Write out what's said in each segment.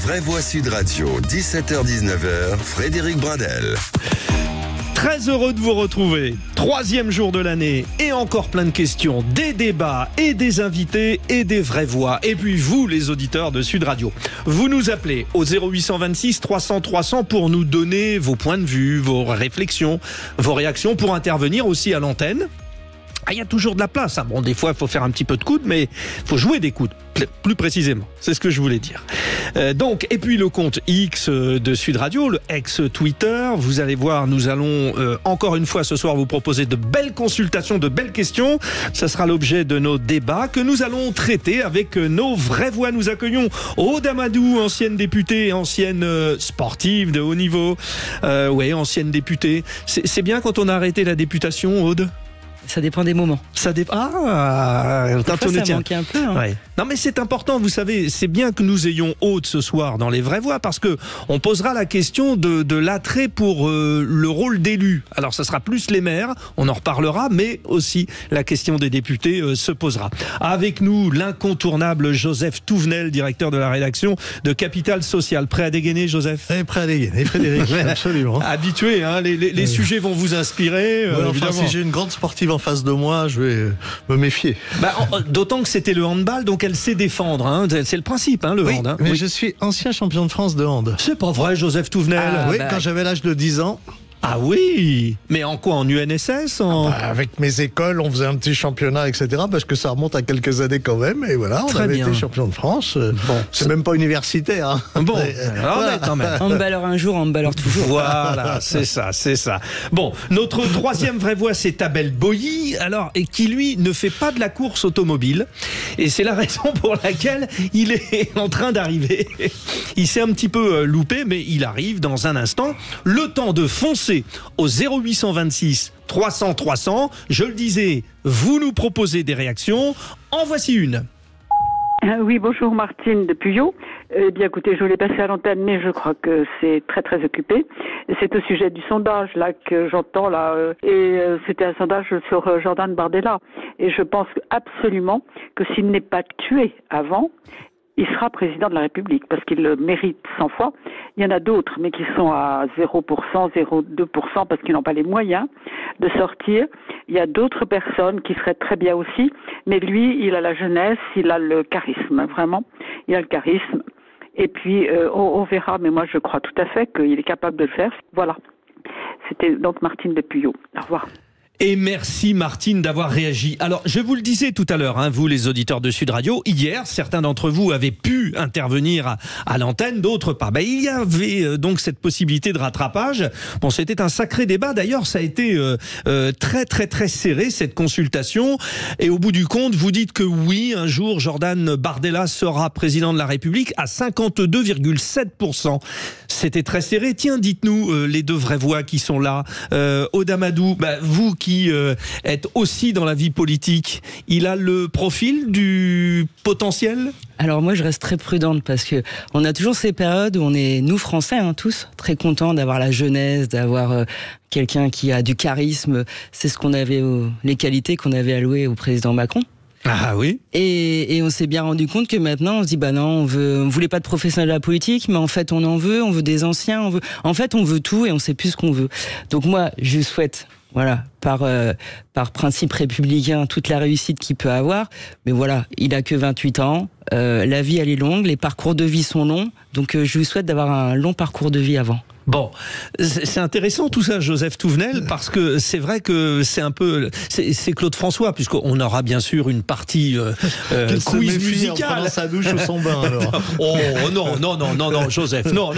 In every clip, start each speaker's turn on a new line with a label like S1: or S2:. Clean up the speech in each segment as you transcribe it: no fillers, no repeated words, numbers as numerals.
S1: Vraies Voix Sud Radio, 17h-19h, Frédéric Brindel.
S2: Très heureux de vous retrouver. 3e jour de l'année et encore plein de questions, des débats et des invités et des vraies voix. Et puis vous, les auditeurs de Sud Radio, vous nous appelez au 0826 300 300 pour nous donner vos points de vue, vos réflexions, vos réactions, pour intervenir aussi à l'antenne. Ah, il y a toujours de la place. Bon, des fois, il faut faire un petit peu de coude, mais il faut jouer des coudes, plus précisément. C'est ce que je voulais dire. Donc, et puis le compte X de Sud Radio, le ex-Twitter. Vous allez voir, nous allons encore une fois ce soir vous proposer de belles consultations, de belles questions. Ça sera l'objet de nos débats que nous allons traiter avec nos vraies voix. Nous accueillons Aude Amadou, ancienne députée, ancienne sportive de haut niveau. Ouais, ancienne députée. C'est bien quand on a arrêté la députation, Aude?
S3: Ça dépend des moments.
S2: Ça quand on
S3: ça
S2: tient.
S3: manquait un peu. Hein.
S2: Ouais. Non, mais c'est important, vous savez, c'est bien que nous ayons Aude ce soir dans les vraies voix, parce que on posera la question de l'attrait pour le rôle d'élu. Alors, ça sera plus les maires, on en reparlera, mais aussi la question des députés se posera. Avec nous, l'incontournable Joseph Touvenel, directeur de la rédaction de Capital Social. Prêt à dégainer, Joseph?
S4: Prêt à dégainer, Frédéric, absolument.
S2: Habitué, hein, les sujets vont vous inspirer.
S4: Enfin, si j'ai une grande sportive en face de moi, je vais me méfier.
S2: D'autant que c'était le handball, donc elle sait défendre. Hein. C'est le principe, hein, le hand. Hein.
S4: Mais je suis ancien champion de France de hand.
S2: C'est pas vrai, Joseph Touvenel.
S4: Quand j'avais l'âge de 10 ans.
S2: Ah oui. Mais en quoi? En UNSS
S4: Avec mes écoles, on faisait un petit championnat, etc. Parce que ça remonte à quelques années quand même. Et voilà, on avait été champion de France. Bon, c'est même pas universitaire. Hein.
S2: Bon, mais quand même.
S3: Handballeur un jour, handballeur toujours.
S2: Voilà, c'est ça. Bon, notre 3e vraie voix, c'est Abel Boilly, alors, et qui lui ne fait pas de la course automobile. Et c'est la raison pour laquelle il est en train d'arriver. Il s'est un petit peu loupé, mais il arrive dans un instant. Le temps de foncer au 0826 300 300. Je le disais, vous nous proposez des réactions. En voici une.
S5: Oui, bonjour, Martine de Puyot. Eh bien, écoutez, je voulais passer à l'antenne, mais je crois que c'est très, très occupé. C'est au sujet du sondage, là, que j'entends, là. C'était un sondage sur Jordan Bardella. Et je pense absolument que s'il n'est pas tué avant, il sera président de la République, parce qu'il le mérite 100 fois. Il y en a d'autres, mais qui sont à 0%, 0,2%, parce qu'ils n'ont pas les moyens de sortir. Il y a d'autres personnes qui seraient très bien aussi, mais lui, il a la jeunesse, il a le charisme, vraiment. Il a le charisme. Et puis, on verra, mais moi, je crois tout à fait qu'il est capable de le faire. Voilà. C'était donc Martine de Puyot. Au revoir.
S2: Et merci Martine d'avoir réagi. Alors, je vous le disais tout à l'heure, hein, vous les auditeurs de Sud Radio, hier, certains d'entre vous avaient pu intervenir à l'antenne, d'autres pas. Il y avait donc cette possibilité de rattrapage. Bon, c'était un sacré débat. D'ailleurs, ça a été très, très, très serré, cette consultation. Et au bout du compte, vous dites que oui, un jour, Jordan Bardella sera président de la République à 52,7%. C'était très serré. Tiens, dites-nous les deux vraies voix qui sont là. Aude Amadou, vous qui êtes aussi dans la vie politique, il a le profil du potentiel?
S3: Alors moi, je reste très prudente parce que on a toujours ces périodes où on est, nous Français, hein, tous, très contents d'avoir la jeunesse, d'avoir quelqu'un qui a du charisme. C'est ce qu'on avait, les qualités qu'on avait allouées au président Macron.
S2: Ah oui.
S3: Et on s'est bien rendu compte que maintenant on se dit non, on voulait pas de professionnels de la politique, mais en fait on veut des anciens, on veut tout et on sait plus ce qu'on veut. Donc moi je souhaite, voilà, par principe républicain, toute la réussite qu'il peut avoir, mais voilà, il a que 28 ans, la vie elle est longue, les parcours de vie sont longs, donc je lui souhaite d'avoir un long parcours de vie avant.
S2: Bon, c'est intéressant tout ça, Joseph Touvenel, parce que c'est vrai que c'est un peu, c'est Claude François, puisqu'on aura bien sûr une partie quiz musical.
S4: En prenant sa douche ou son bain, alors.
S2: Oh non, Joseph, non,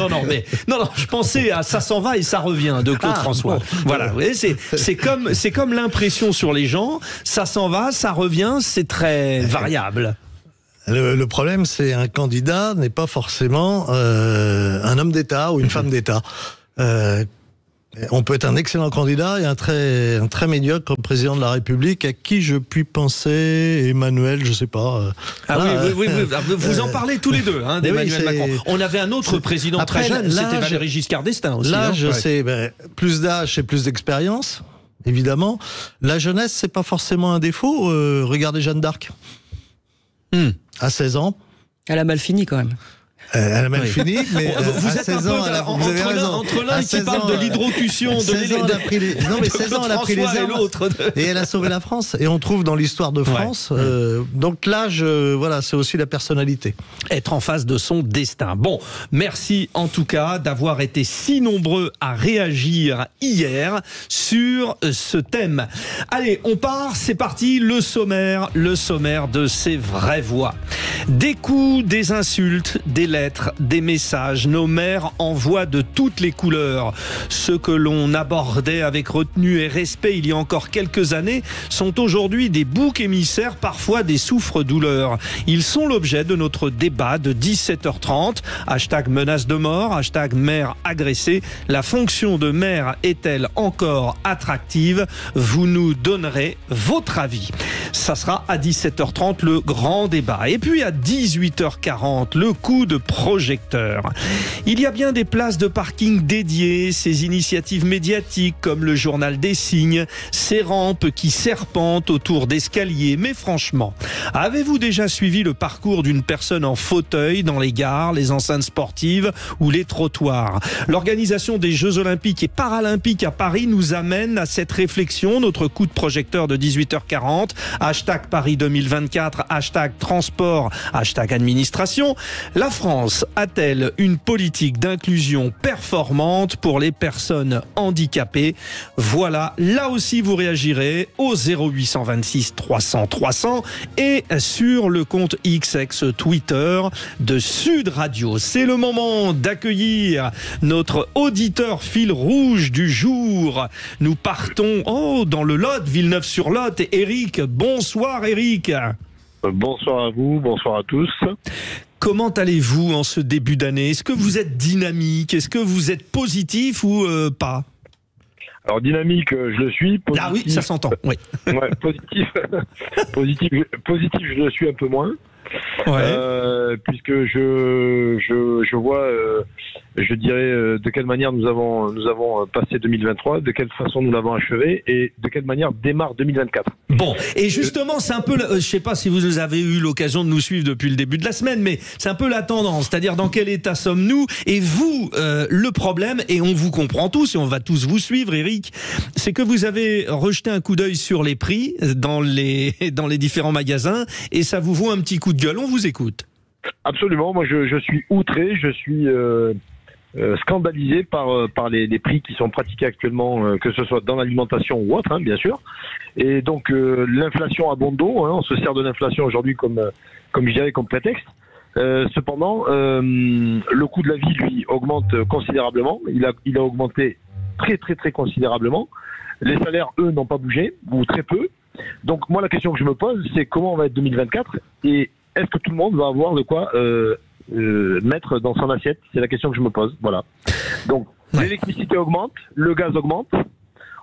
S2: je pensais à Ça s'en va et ça revient de Claude François. Bon. Voilà, vous voyez, c'est comme l'impression sur les gens, ça s'en va, ça revient, c'est très variable.
S4: Le problème, c'est un candidat n'est pas forcément un homme d'État ou une femme d'État. On peut être un excellent candidat et un très médiocre président de la République à qui je puis penser Emmanuel, je sais pas.
S2: Oui. Vous en parlez tous les deux, hein, d'Emmanuel Macron. On avait un autre président très jeune, c'était Valéry Giscard d'Estaing aussi.
S4: L'âge, c'est plus d'âge, c'est plus d'expérience, évidemment. La jeunesse, c'est pas forcément un défaut. Regardez Jeanne d'Arc. À 16 ans.
S3: Elle a mal fini quand même.
S4: Elle a mal fini, mais
S2: vous
S4: à
S2: êtes
S4: 16 ans,
S2: vous avez raison. Entre l'un qui parle de l'hydrocution, de
S4: 16 ans, elle a pris les... Non, mais 16 ans, elle a pris les armes. Et elle a sauvé la France. Et on trouve dans l'histoire de France. Donc l'âge, voilà, c'est aussi la personnalité.
S2: Être en face de son destin. Bon, merci en tout cas d'avoir été si nombreux à réagir hier sur ce thème. Allez, on part, c'est parti, le sommaire de ces vraies voix. Des coups, des insultes, des lettres, des messages. Nos maires envoient de toutes les couleurs. Ceux que l'on abordait avec retenue et respect il y a encore quelques années sont aujourd'hui des boucs émissaires, parfois des souffres-douleurs. Ils sont l'objet de notre débat de 17h30. Hashtag menace de mort, hashtag maire agressé. La fonction de maire est-elle encore attractive? Vous nous donnerez votre avis. Ça sera à 17h30 le grand débat. Et puis à 18h40, le coup de projecteur. Il y a bien des places de parking dédiées, ces initiatives médiatiques comme le journal des signes, ces rampes qui serpentent autour d'escaliers. Mais franchement, avez-vous déjà suivi le parcours d'une personne en fauteuil dans les gares, les enceintes sportives ou les trottoirs? L'organisation des Jeux Olympiques et Paralympiques à Paris nous amène à cette réflexion. Notre coup de projecteur de 18h40, hashtag Paris 2024, hashtag transport, hashtag administration. La France a-t-elle une politique d'inclusion performante pour les personnes handicapées? Voilà, là aussi vous réagirez au 0826 300 300 et sur le compte XX Twitter de Sud Radio. C'est le moment d'accueillir notre auditeur fil rouge du jour. Nous partons dans le Lot, Villeneuve-sur-Lot, et Eric. Bonsoir Eric.
S6: Bonsoir à vous, bonsoir à tous.
S2: Comment allez-vous en ce début d'année? Est-ce que vous êtes dynamique? Est-ce que vous êtes positif ou pas?
S6: Alors dynamique, je le suis. Positif,
S2: ah oui, ça s'entend. Oui.
S6: Ouais, positif, positif, je le suis un peu moins. Ouais. Puisque je vois, je dirais, de quelle manière nous avons passé 2023, de quelle façon nous l'avons achevé et de quelle manière démarre 2024.
S2: Bon, et justement, c'est un peu, je sais pas si vous avez eu l'occasion de nous suivre depuis le début de la semaine, mais c'est un peu la tendance, c'est-à-dire dans quel état sommes-nous? Et vous, le problème, et on vous comprend tous, et on va tous vous suivre, Eric, c'est que vous avez rejeté un coup d'œil sur les prix dans les différents magasins, et ça vous vaut un petit coup de gueule. On vous écoute.
S6: Absolument, moi je suis outré, je suis scandalisé par les prix qui sont pratiqués actuellement, que ce soit dans l'alimentation ou autre, hein, bien sûr. Et donc l'inflation a bon dos, hein, on se sert de l'inflation aujourd'hui comme je dirais comme prétexte. Cependant, le coût de la vie lui augmente considérablement. Il a augmenté très considérablement. Les salaires, eux, n'ont pas bougé ou très peu. Donc moi la question que je me pose, c'est comment on va être 2024 et est-ce que tout le monde va avoir de quoi mettre dans son assiette? C'est la question que je me pose. Voilà. Donc l'électricité augmente, le gaz augmente.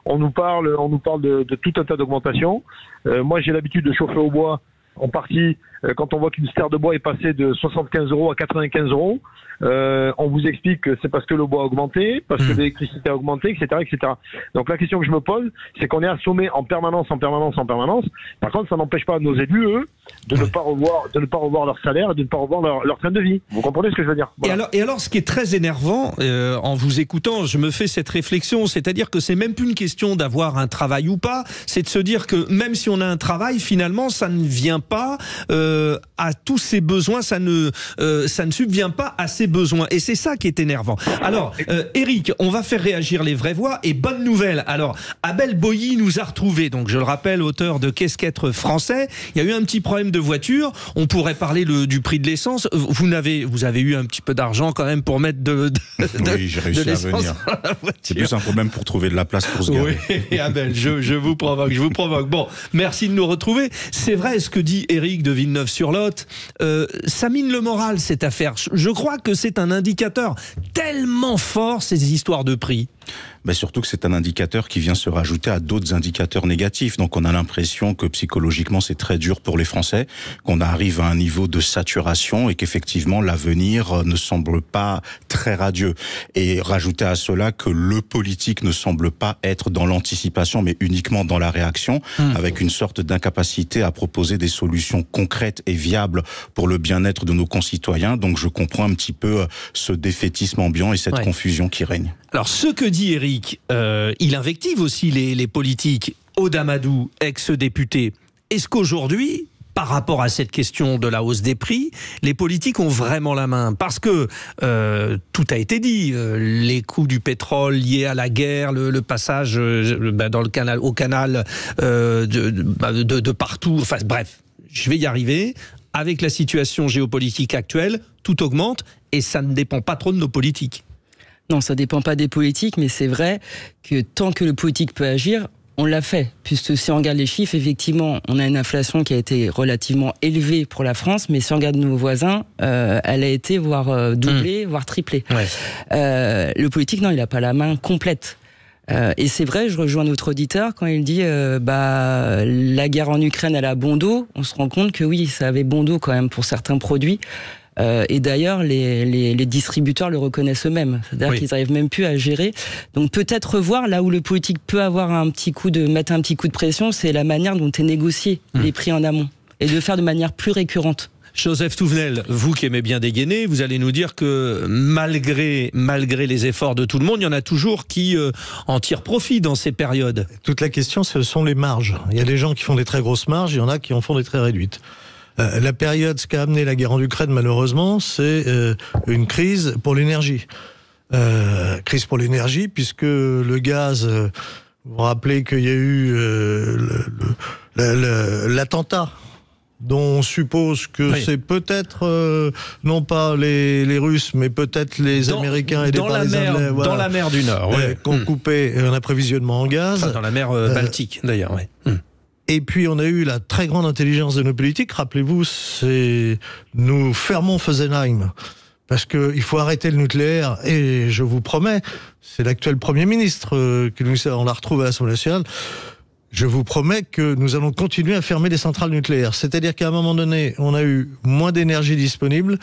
S6: On nous parle de tout un tas d'augmentations. Moi, j'ai l'habitude de chauffer au bois. En partie, quand on voit qu'une serre de bois est passée de 75 € à 95 €, on vous explique que c'est parce que le bois a augmenté, parce que l'électricité a augmenté, etc., etc. Donc la question que je me pose, c'est qu'on est assommé en permanence. Par contre, ça n'empêche pas nos élus, eux, de ne pas revoir leur salaire et de ne pas revoir leur train de vie. Vous comprenez ce que je veux dire? Voilà.
S2: Et alors, ce qui est très énervant, en vous écoutant, je me fais cette réflexion, c'est-à-dire que c'est même plus une question d'avoir un travail ou pas, c'est de se dire que même si on a un travail, finalement, ça ne vient pas à tous ses besoins, ça ne subvient pas à ses besoins. Et c'est ça qui est énervant. Alors, Eric, on va faire réagir les vraies voix. Et bonne nouvelle, alors, Abel Boilly nous a retrouvés. Donc, je le rappelle, auteur de Qu'est-ce qu'être français. Il y a eu un petit problème de voiture. On pourrait parler du prix de l'essence. Vous avez eu un petit peu d'argent quand même pour mettre
S7: oui, j'ai réussi à venir. C'est plus un problème pour trouver de la place pour se garer.
S2: Oui, Abel, je vous provoque. Bon, merci de nous retrouver. C'est vrai ce que dit Eric de Villeneuve-sur-Lot, ça mine le moral cette affaire. Je crois que c'est un indicateur tellement fort, ces histoires de prix.
S7: Ben surtout que c'est un indicateur qui vient se rajouter à d'autres indicateurs négatifs. Donc on a l'impression que psychologiquement c'est très dur pour les Français, qu'on arrive à un niveau de saturation et qu'effectivement l'avenir ne semble pas très radieux. Et rajouter à cela que le politique ne semble pas être dans l'anticipation, mais uniquement dans la réaction, avec une sorte d'incapacité à proposer des solutions concrètes et viables pour le bien-être de nos concitoyens. Donc je comprends un petit peu ce défaitisme ambiant et cette confusion qui règne.
S2: Alors ce que dit Éric, il invective aussi les politiques. Aude Amadou, ex-député, est-ce qu'aujourd'hui, par rapport à cette question de la hausse des prix, les politiques ont vraiment la main? Parce que tout a été dit, les coûts du pétrole liés à la guerre, le passage dans le canal, au canal de partout, enfin bref, je vais y arriver. Avec la situation géopolitique actuelle, tout augmente et ça ne dépend pas trop de nos politiques.
S3: Non, ça ne dépend pas des politiques, mais c'est vrai que tant que le politique peut agir, on l'a fait, puisque si on regarde les chiffres, effectivement, on a une inflation qui a été relativement élevée pour la France, mais si on regarde nos voisins, elle a été voire doublée, voire triplée. Le politique, non, il n'a pas la main complète. Et c'est vrai, je rejoins notre auditeur quand il dit la guerre en Ukraine, elle a bon dos. On se rend compte que oui, ça avait bon dos quand même pour certains produits. Et d'ailleurs, les distributeurs le reconnaissent eux-mêmes. C'est-à-dire qu'ils n'arrivent même plus à gérer. Donc peut-être revoir là où le politique peut avoir mettre un petit coup de pression, c'est la manière dont est négocié les prix en amont et de faire de manière plus récurrente.
S2: Joseph Touvenel, vous qui aimez bien dégainer, vous allez nous dire que malgré les efforts de tout le monde, il y en a toujours qui en tirent profit dans ces périodes.
S4: Toute la question, ce sont les marges. Il y a des gens qui font des très grosses marges, il y en a qui en font des très réduites. La période, ce qu'a amené la guerre en Ukraine, malheureusement, c'est une crise pour l'énergie. Crise pour l'énergie, puisque le gaz, vous vous rappelez qu'il y a eu l'attentat, dont on suppose que c'est peut-être, non pas les Russes, mais peut-être les Américains aidés par les Anglais. Voilà,
S2: dans la mer du Nord,
S4: qu'on coupait un approvisionnement en gaz.
S2: Enfin, dans la mer Baltique, d'ailleurs,
S4: Et puis on a eu la très grande intelligence de nos politiques. Rappelez-vous, nous fermons Fessenheim parce qu'il faut arrêter le nucléaire. Et je vous promets, c'est l'actuel Premier ministre on la retrouve à l'Assemblée nationale. Je vous promets que nous allons continuer à fermer les centrales nucléaires. C'est-à-dire qu'à un moment donné, on a eu moins d'énergie disponible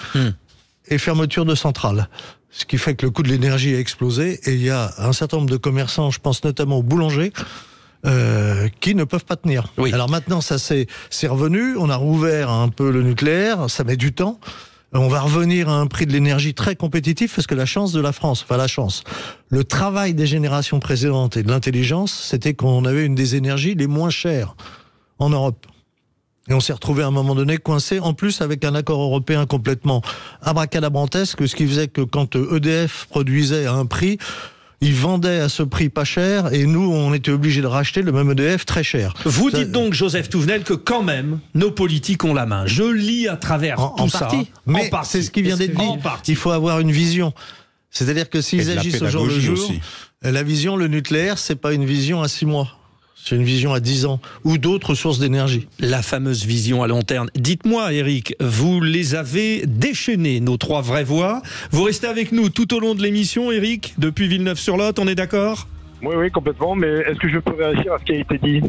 S4: et fermeture de centrales. Ce qui fait que le coût de l'énergie a explosé. Et il y a un certain nombre de commerçants, je pense notamment aux boulangers, qui ne peuvent pas tenir. Alors maintenant, c'est revenu, on a rouvert un peu le nucléaire, ça met du temps. On va revenir à un prix de l'énergie très compétitif, parce que la chance de la France, le travail des générations précédentes et de l'intelligence, c'était qu'on avait une des énergies les moins chères en Europe. Et on s'est retrouvé à un moment donné coincé, en plus avec un accord européen complètement abracadabrantesque, ce qui faisait que quand EDF produisait à un prix, ils vendaient à ce prix pas cher et nous, on était obligés de racheter le même EDF très cher.
S2: Vous dites donc, Joseph Touvenel, que quand même, nos politiques ont la main. Je lis à travers tout ça.
S4: Mais c'est ce qui vient d'être dit. Il faut avoir une vision. C'est-à-dire que s'ils agissent au jour le jour, la vision, le nucléaire, c'est pas une vision à 6 mois. C'est une vision à 10 ans, ou d'autres sources d'énergie.
S2: La fameuse vision à long terme. Dites-moi, Éric, vous les avez déchaînés, nos 3 vraies voix. Vous restez avec nous tout au long de l'émission, Éric, depuis Villeneuve-sur-Lot, on est d'accord ?
S6: Oui, complètement, mais est-ce que je peux réagir à ce qui a été dit ?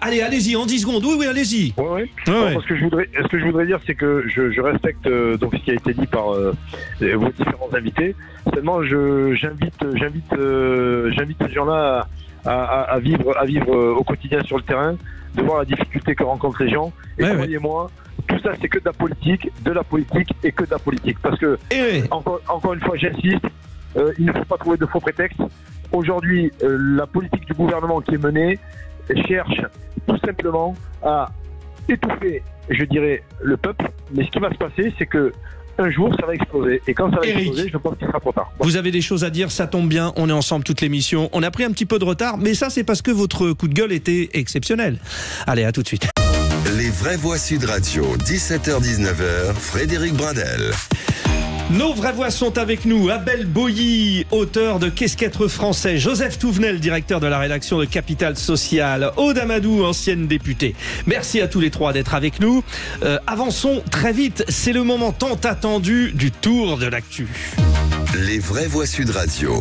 S2: Allez-y, en 10 secondes, oui, allez-y.
S6: Ce que je voudrais dire, c'est que je respecte donc ce qui a été dit par vos différents invités. Seulement, j'invite ces gens-là à vivre au quotidien sur le terrain, de voir la difficulté que rencontrent les gens. Et croyez-moi, tout ça, c'est que de la politique et que de la politique. Parce que, encore une fois, j'insiste, il ne faut pas trouver de faux prétextes. Aujourd'hui, la politique du gouvernement qui est menée cherche tout simplement à étouffer, je dirais, le peuple. Mais ce qui va se passer, c'est que un jour, ça va exploser. Et quand ça va exploser, je pense qu'il sera trop tard.
S2: Vous avez des choses à dire, ça tombe bien, on est ensemble toute l'émission. On a pris un petit peu de retard, mais ça, c'est parce que votre coup de gueule était exceptionnel. Allez, à tout de suite.
S1: Les vraies voix Sud Radio, 17h-19h, Frédéric Brindel.
S2: Nos vraies voix sont avec nous. Abel Boilly, auteur de Qu'est-ce qu'être français. Joseph Touvenel, directeur de la rédaction de Capital Social. Aude Amadou, ancienne députée. Merci à tous les 3 d'être avec nous. Avançons très vite. C'est le moment tant attendu du tour de l'actu.
S1: Les vraies voix Sud Radio.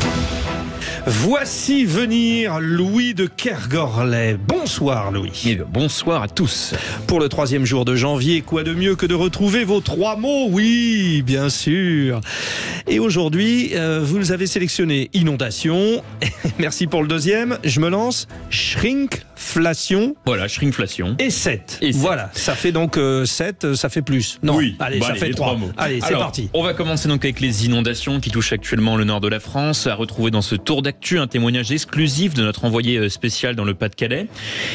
S2: Voici venir Louis de Kergorlet. Bonsoir Louis.
S8: Eh bien, bonsoir à tous.
S2: Pour le 3e jour de janvier, quoi de mieux que de retrouver vos 3 mots? Oui, bien sûr. Et aujourd'hui, vous avez sélectionné inondation. Merci pour le 2e. Je me lance. Shrinkflation.
S8: Voilà, shrinkflation.
S2: Et 7. Voilà, ça fait donc 7, ça fait plus. Non,
S8: oui,
S2: allez, ça fait 3
S8: mots.
S2: Allez, c'est parti.
S8: On va commencer donc avec les inondations qui touchent actuellement le nord de la France. À retrouver dans ce tour d'actu un témoignage exclusif de notre envoyé spécial dans le Pas-de-Calais.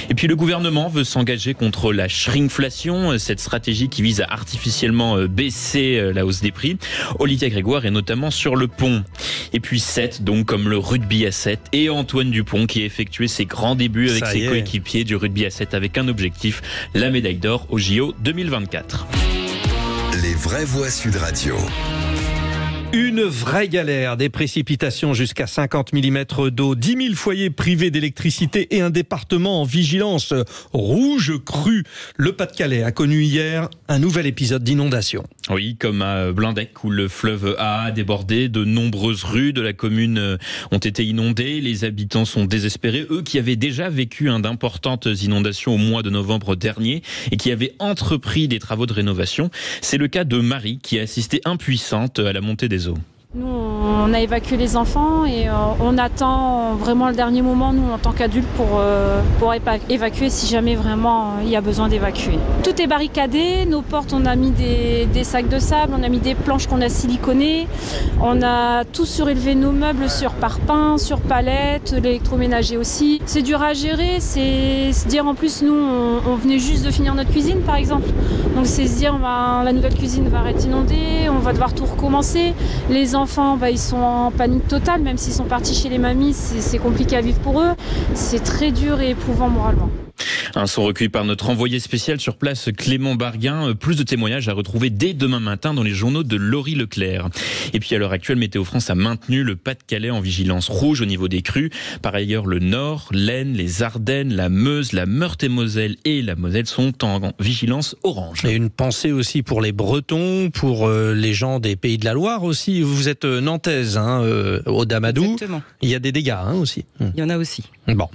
S8: Et puis le gouvernement veut s'engager contre la shrinkflation, cette stratégie qui vise à artificiellement baisser la hausse des prix. Olivia Grégoire est notamment sur le pont. Et puis 7, donc comme le rugby à 7 et Antoine Dupont qui a effectué ses grands débuts avec ses coéquipiers du rugby à 7 avec un objectif, la médaille d'or au JO 2024.
S1: Les vraies voix Sud Radio.
S2: Une vraie galère, des précipitations jusqu'à 50 mm d'eau, 10 000 foyers privés d'électricité et un département en vigilance rouge crue. Le Pas-de-Calais a connu hier un nouvel épisode d'inondation.
S8: Oui, comme à Blindec où le fleuve a débordé, de nombreuses rues de la commune ont été inondées. Les habitants sont désespérés, eux qui avaient déjà vécu d'importantes inondations au mois de novembre dernier et qui avaient entrepris des travaux de rénovation. C'est le cas de Marie qui a assisté impuissante à la montée des eaux.
S9: Nous, on a évacué les enfants et on attend vraiment le dernier moment, nous, en tant qu'adultes, pour évacuer si jamais vraiment il y a besoin d'évacuer. Tout est barricadé, nos portes, on a mis des sacs de sable, on a mis des planches qu'on a siliconées, on a tous surélevé nos meubles sur parpaing, sur palettes, l'électroménager aussi. C'est dur à gérer, c'est se dire en plus, nous, on venait juste de finir notre cuisine, par exemple. Donc c'est se dire, la nouvelle cuisine va être inondée, on va devoir tout recommencer. Les enfants, ils sont en panique totale, même s'ils sont partis chez les mamies, c'est compliqué à vivre pour eux. C'est très dur et éprouvant moralement.
S8: Un son recueilli par notre envoyé spécial sur place, Clément Barguin. Plus de témoignages à retrouver dès demain matin dans les journaux de Laurie Leclerc. Et puis à l'heure actuelle, Météo France a maintenu le Pas-de-Calais en vigilance rouge au niveau des crues. Par ailleurs, le Nord, l'Aisne, les Ardennes, la Meuse, la Meurthe-et-Moselle et la Moselle sont en vigilance orange.
S2: Et une pensée aussi pour les Bretons, pour les gens des Pays de la Loire aussi. Vous êtes nantaise, au Damadou.
S3: Exactement.
S2: Il y a des dégâts aussi.
S3: Il y en a aussi.
S2: Bon.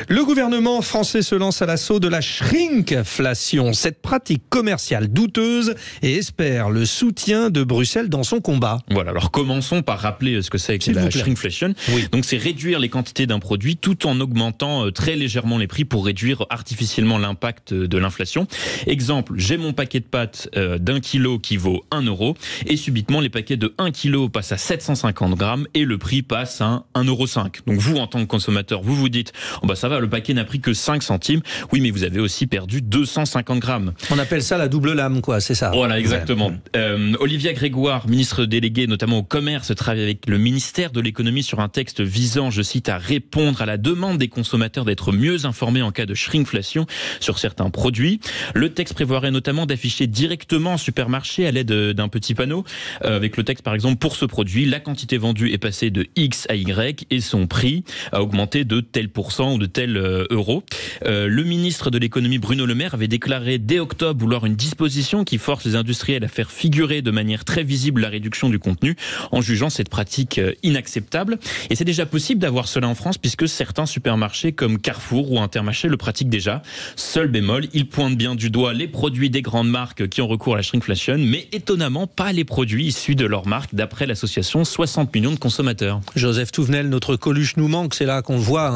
S2: Le gouvernement français se lance à l'assaut de la shrinkflation, cette pratique commerciale douteuse, et espère le soutien de Bruxelles dans son combat.
S8: Voilà, alors commençons par rappeler ce que c'est que la shrinkflation. Oui. Donc c'est réduire les quantités d'un produit tout en augmentant très légèrement les prix pour réduire artificiellement l'impact de l'inflation. Exemple, j'ai mon paquet de pâtes d'1 kilo qui vaut 1 euro et subitement les paquets de 1 kilo passent à 750 grammes et le prix passe à 1,05 euro. Donc vous, en tant que consommateur, vous vous dites, ça va, le paquet n'a pris que 5 centimes. Oui, mais vous avez aussi perdu 250 grammes.
S2: On appelle ça la double lame, quoi, c'est ça.
S8: Voilà, exactement. Ouais. Olivia Grégoire, ministre déléguée notamment au commerce, travaille avec le ministère de l'économie sur un texte visant, je cite, à répondre à la demande des consommateurs d'être mieux informés en cas de shrinkflation sur certains produits. Le texte prévoirait notamment d'afficher directement en supermarché à l'aide d'un petit panneau. Avec le texte, par exemple, pour ce produit, la quantité vendue est passée de X à Y et son prix a augmenté de tel pourcent ou de tel euro. Le ministre de l'économie Bruno Le Maire avait déclaré dès octobre vouloir une disposition qui force les industriels à faire figurer de manière très visible la réduction du contenu en jugeant cette pratique inacceptable. Et c'est déjà possible d'avoir cela en France puisque certains supermarchés comme Carrefour ou Intermarché le pratiquent déjà. Seul bémol, ils pointent bien du doigt les produits des grandes marques qui ont recours à la shrinkflation, mais étonnamment pas les produits issus de leur marque d'après l'association 60 millions de consommateurs.
S2: Joseph Touvenel, notre Coluche nous manque, c'est là qu'on le voit,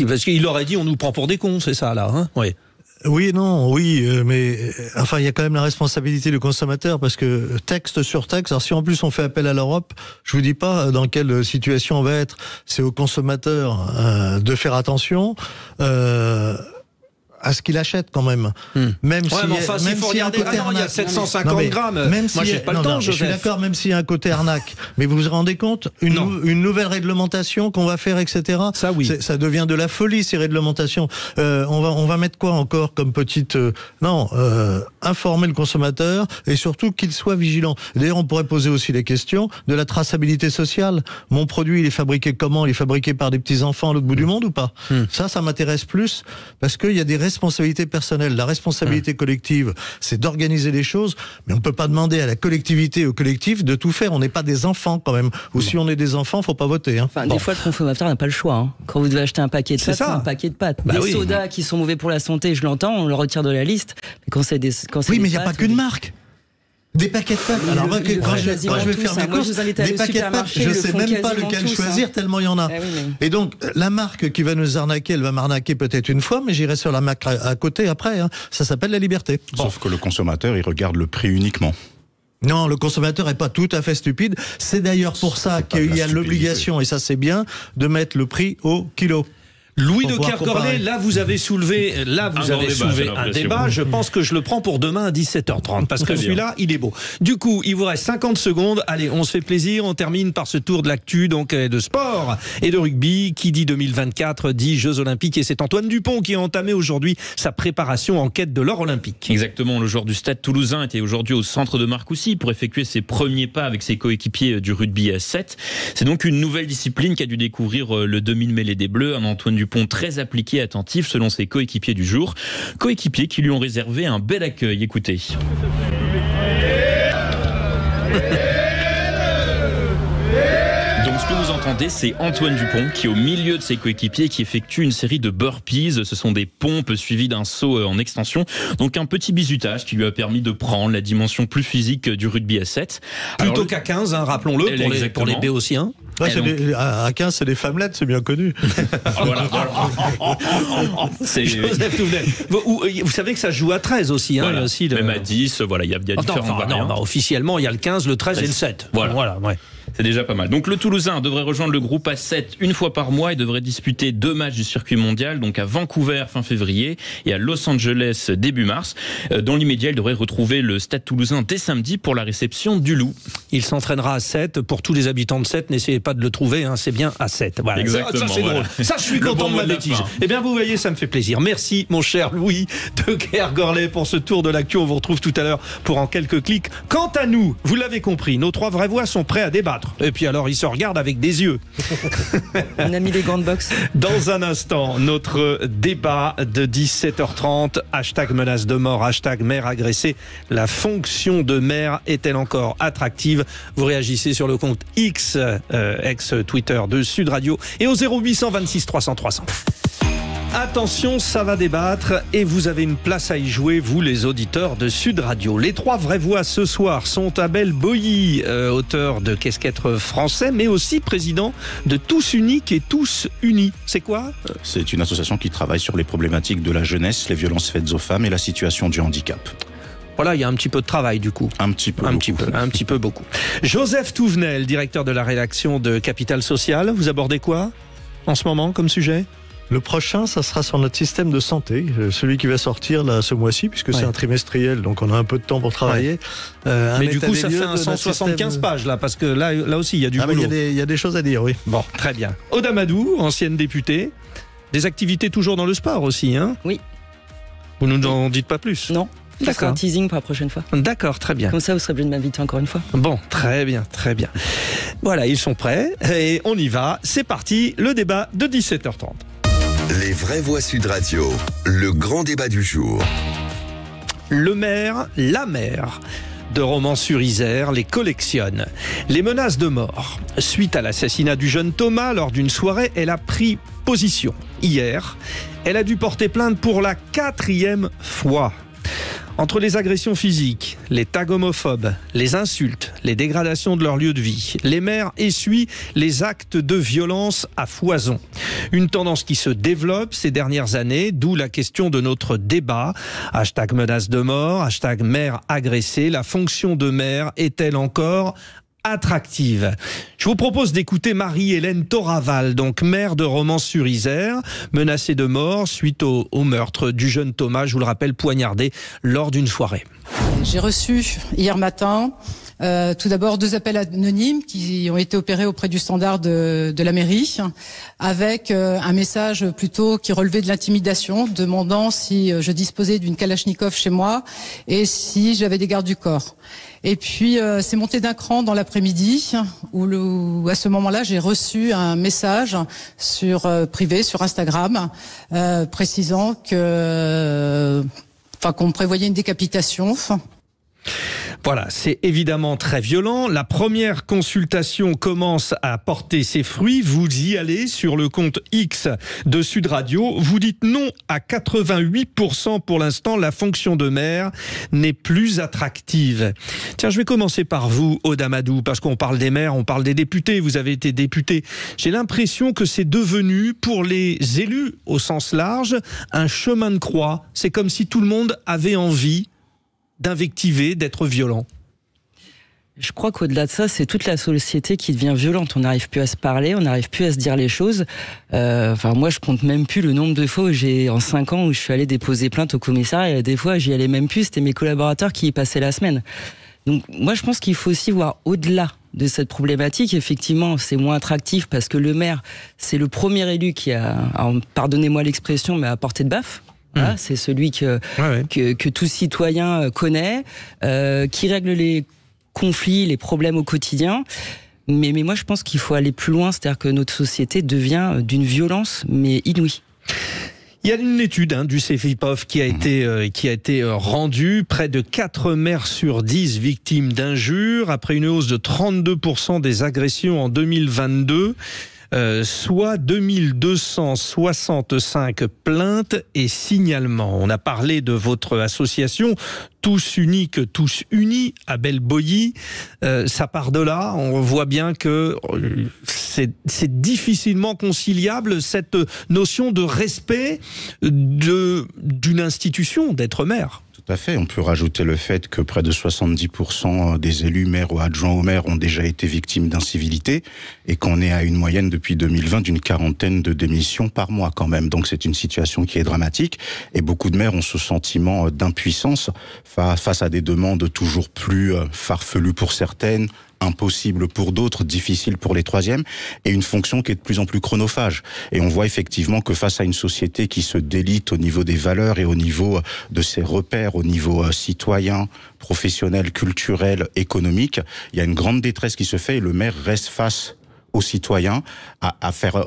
S2: parce qu'il aurait dit on nous prend pour des cons, c'est ça là, oui.
S4: Oui, mais il y a quand même la responsabilité du consommateur parce que texte sur texte, alors si en plus on fait appel à l'Europe, je vous dis pas dans quelle situation on va être. C'est au consommateur de faire attention. À ce qu'il achète quand même. Même si
S2: il faut regarder, il y a 750 grammes.
S4: Même si j'ai pas le temps, je suis d'accord, même s'il y a un côté arnaque. Mais vous vous rendez compte, une nouvelle réglementation qu'on va faire, etc.
S2: Ça, oui.
S4: Ça devient de la folie, ces réglementations. On va mettre quoi encore comme petite... informer le consommateur et surtout qu'il soit vigilant. D'ailleurs, on pourrait poser aussi les questions de la traçabilité sociale. Mon produit, il est fabriqué comment? Il est fabriqué par des petits-enfants à l'autre bout du monde ou pas? Ça m'intéresse plus parce qu'il y a des responsabilités responsabilité personnelle. La responsabilité collective, c'est d'organiser les choses, mais on peut pas demander à la collectivité, au collectif, de tout faire. On n'est pas des enfants, quand même. Ou si on est des enfants, faut pas voter. Hein.
S3: Des fois, le consommateur n'a pas le choix. Hein. Quand vous devez acheter un paquet de pâtes, c'est un paquet de pâtes. Des sodas qui sont mauvais pour la santé, je l'entends, on le retire de la liste. Mais quand c'est des
S4: mais il n'y a pas qu'une marque. Des paquets de pâtes. Alors moi, quand je vais faire mes courses, des paquets de pâtes, je ne sais même pas lequel choisir tellement il y en a. Et donc, la marque qui va nous arnaquer, elle va m'arnaquer peut-être une fois, mais j'irai sur la marque à côté après. Hein. Ça s'appelle la liberté.
S7: Sauf que le consommateur, il regarde le prix uniquement.
S4: Non, le consommateur n'est pas tout à fait stupide. C'est d'ailleurs pour ça qu'il y a l'obligation, et ça c'est bien, de mettre le prix au kilo.
S2: Louis de Kergorlet, là vous avez soulevé un débat. Je pense que je le prends pour demain à 17h30 parce que celui-là, il est beau. Du coup, il vous reste 50 secondes. Allez, on se fait plaisir. On termine par ce tour de l'actu, donc de sport et de rugby. Qui dit 2024 dit Jeux Olympiques, et c'est Antoine Dupont qui a entamé aujourd'hui sa préparation en quête de l'or olympique.
S8: Exactement. Le joueur du Stade Toulousain était aujourd'hui au centre de Marcoussis pour effectuer ses premiers pas avec ses coéquipiers du rugby à 7. C'est donc une nouvelle discipline qu'a dû découvrir le demi-mêlée des Bleus, un Antoine Dupont très appliqué, attentif selon ses coéquipiers du jour. Coéquipiers qui lui ont réservé un bel accueil. Écoutez. Donc ce que vous entendez, c'est Antoine Dupont qui est au milieu de ses coéquipiers, qui effectue une série de burpees. Ce sont des pompes suivies d'un saut en extension. Donc un petit bizutage qui lui a permis de prendre la dimension plus physique du rugby à 7.
S2: Plutôt qu'à 15, hein, rappelons-le, pour les béotiens.
S4: Ouais, à 15, c'est des femmelettes, c'est bien connu.
S8: Voilà.
S2: C'est Joseph Touvenel. Vous savez que ça joue à 13 aussi. Hein,
S8: voilà.
S2: Il y a aussi
S8: même à 10, voilà, il y a différentes variantes.
S2: Officiellement, il y a le 15, le 13 et le 7.
S8: Voilà. C'est déjà pas mal. Donc le Toulousain devrait rejoindre le groupe A7 une fois par mois et devrait disputer 2 matchs du circuit mondial, donc à Vancouver fin février et à Los Angeles début mars. Dans l'immédiat, il devrait retrouver le Stade Toulousain dès samedi pour la réception du Loup.
S2: Il s'entraînera à 7. Pour tous les habitants de 7, n'essayez pas de le trouver, hein, c'est bien à 7. Voilà.
S8: Exactement.
S2: Ça c'est drôle. Ça, je suis content de ma bêtise. Eh bien, vous voyez, ça me fait plaisir. Merci, mon cher Louis de Kergorlet, pour ce tour de l'actu. On vous retrouve tout à l'heure pour en quelques clics. Quant à nous, vous l'avez compris, nos 3 vraies voix sont prêts à débattre. Et puis alors, ils se regardent avec des yeux.
S3: On a mis les grandes box.
S2: Dans un instant, notre débat de 17h30. Hashtag menace de mort, hashtag mère agressée. La fonction de mère est-elle encore attractive? Vous réagissez sur le compte X, ex-Twitter de Sud Radio, et au 0826 300 300. Attention, ça va débattre et vous avez une place à y jouer, vous les auditeurs de Sud Radio. Les 3 vraies voix ce soir sont Abel Boilly, auteur de Qu'est-ce qu'être français, mais aussi président de Tous Uniques et Tous Unis. C'est quoi ?
S7: C'est une association qui travaille sur les problématiques de la jeunesse, les violences faites aux femmes et la situation du handicap.
S2: Voilà, il y a un petit peu de travail du coup.
S7: Un petit peu beaucoup.
S2: Joseph Touvenel, directeur de la rédaction de Capital Social. Vous abordez quoi en ce moment comme sujet ?
S4: Le prochain, ça sera sur notre système de santé, celui qui va sortir là ce mois-ci, puisque c'est un trimestriel, donc on a un peu de temps pour travailler.
S2: Mais du coup, ça fait un 175 pages là, parce que là aussi, il y a du boulot.
S4: Il y a des choses à dire, oui.
S2: Bon, très bien. Aude Amadou, ancienne députée, des activités toujours dans le sport aussi, hein ?
S3: Oui.
S2: Vous ne nous en dites pas plus ?
S3: Non. C'est un teasing pour la prochaine fois.
S2: D'accord, très bien.
S3: Comme ça, vous serez obligé de m'inviter encore une fois.
S2: Bon, très bien. Voilà, ils sont prêts et on y va. C'est parti, le débat de 17h30.
S1: Les vraies voix Sud Radio, le grand débat du jour.
S2: Le maire, la mère de Romans-sur-Isère les collectionne. Les menaces de mort. Suite à l'assassinat du jeune Thomas lors d'une soirée, elle a pris position. Hier, elle a dû porter plainte pour la 4e fois. Entre les agressions physiques, les tags homophobes, les insultes, les dégradations de leur lieu de vie, les maires essuient les actes de violence à foison. Une tendance qui se développe ces dernières années, d'où la question de notre débat. Hashtag menace de mort, hashtag mère agressée. La fonction de mère est-elle encore attractive? Je vous propose d'écouter Marie-Hélène Toraval, donc maire de Romans-sur-Isère, menacée de mort suite au meurtre du jeune Thomas, je vous le rappelle, poignardé lors d'une soirée.
S10: J'ai reçu hier matin tout d'abord 2 appels anonymes qui ont été opérés auprès du standard de la mairie, avec un message plutôt qui relevait de l'intimidation, demandant si je disposais d'une Kalachnikov chez moi et si j'avais des gardes du corps. Et puis c'est monté d'un cran dans l'après-midi où à ce moment-là j'ai reçu un message privé sur Instagram précisant qu'on prévoyait une décapitation.
S2: Voilà, c'est évidemment très violent. La première consultation commence à porter ses fruits. Vous y allez sur le compte X de Sud Radio. Vous dites non à 88% pour l'instant. La fonction de maire n'est plus attractive. Tiens, je vais commencer par vous, Aude Amadou, parce qu'on parle des maires, on parle des députés. Vous avez été député. J'ai l'impression que c'est devenu, pour les élus au sens large, un chemin de croix. C'est comme si tout le monde avait envie d'invectiver, d'être violent.
S3: Je crois qu'au-delà de ça, c'est toute la société qui devient violente. On n'arrive plus à se parler, on n'arrive plus à se dire les choses. Moi, je compte même plus le nombre de fois en 5 ans où je suis allé déposer plainte au commissariat. Des fois, j'y allais même plus. C'était mes collaborateurs qui y passaient la semaine. Donc, moi, je pense qu'il faut aussi voir au-delà de cette problématique. Effectivement, c'est moins attractif parce que le maire, c'est le premier élu qui a, pardonnez-moi l'expression, mais à portée de baffe. Voilà, c'est celui que tout citoyen connaît, qui règle les conflits, les problèmes au quotidien. Mais moi, je pense qu'il faut aller plus loin, c'est-à-dire que notre société devient d'une violence, mais inouïe.
S2: Il y a une étude du CEVIPOF qui a été rendue. Près de 4 maires sur 10 victimes d'injures, après une hausse de 32% des agressions en 2022. Soit 2265 plaintes et signalements. On a parlé de votre association, Tous Uniques, Tous Unis, à Belle-Boilly. Ça part de là. On voit bien que c'est difficilement conciliable, cette notion de respect d'une institution, d'être maire.
S7: Tout à fait. On peut rajouter le fait que près de 70% des élus maires ou adjoints au maire ont déjà été victimes d'incivilité et qu'on est à une moyenne depuis 2020 d'une 40aine de démissions par mois quand même. Donc c'est une situation qui est dramatique et beaucoup de maires ont ce sentiment d'impuissance face à des demandes toujours plus farfelues pour certaines, impossible pour d'autres, difficile pour les troisièmes, et une fonction qui est de plus en plus chronophage. Et on voit effectivement que face à une société qui se délite au niveau des valeurs et au niveau de ses repères, au niveau citoyen, professionnel, culturel, économique, il y a une grande détresse qui se fait et le maire reste face aux citoyens à faire,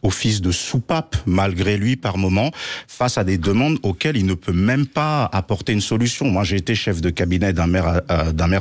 S7: office de soupape, malgré lui, par moment, face à des demandes auxquelles il ne peut même pas apporter une solution. Moi, j'ai été chef de cabinet d'un maire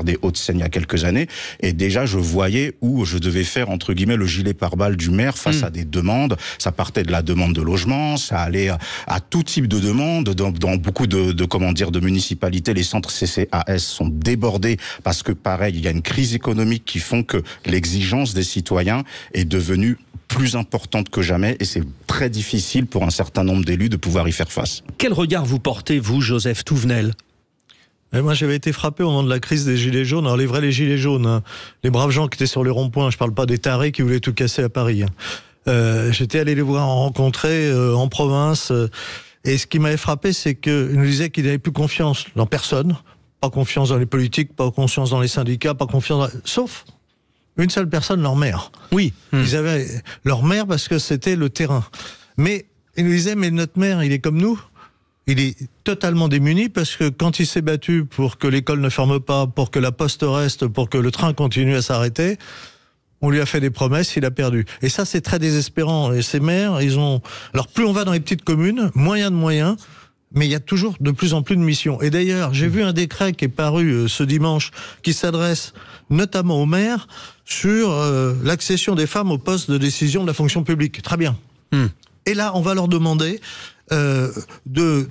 S7: des Hauts-de-Seine il y a quelques années, et déjà, je voyais où je devais faire, entre guillemets, le gilet pare-balles du maire face à des demandes. Ça partait de la demande de logement, ça allait à tout type de demandes. Dans beaucoup de municipalités, les centres CCAS sont débordés parce que, pareil, il y a une crise économique qui font que l'exigence des citoyens est devenue plus importante que jamais et c'est très difficile pour un certain nombre d'élus de pouvoir y faire face.
S2: Quel regard vous portez, vous, Joseph Touvenel ?
S4: Moi, j'avais été frappé au moment de la crise des Gilets jaunes. Alors, les Gilets jaunes, les braves gens qui étaient sur les ronds-points, je parle pas des tarés qui voulaient tout casser à Paris. J'étais allé les voir, en rencontrer en province. Et ce qui m'avait frappé, c'est qu'ils nous disaient qu'ils n'avaient plus confiance dans personne. Pas confiance dans les politiques, pas confiance dans les syndicats, pas confiance sauf une seule personne, leur maire.
S2: Oui.
S4: Ils avaient leur maire parce que c'était le terrain. Mais ils nous disaient, mais notre maire, il est comme nous. Il est totalement démuni parce que quand il s'est battu pour que l'école ne ferme pas, pour que la poste reste, pour que le train continue à s'arrêter, on lui a fait des promesses, il a perdu. Et ça, c'est très désespérant. Et ces maires, ils ont... Alors, plus on va dans les petites communes, moins il y a de moyens, mais il y a toujours de plus en plus de missions. Et d'ailleurs, j'ai vu un décret qui est paru ce dimanche, qui s'adresse notamment aux maires, sur l'accession des femmes au poste de décision de la fonction publique. Très bien. Et là, on va leur demander de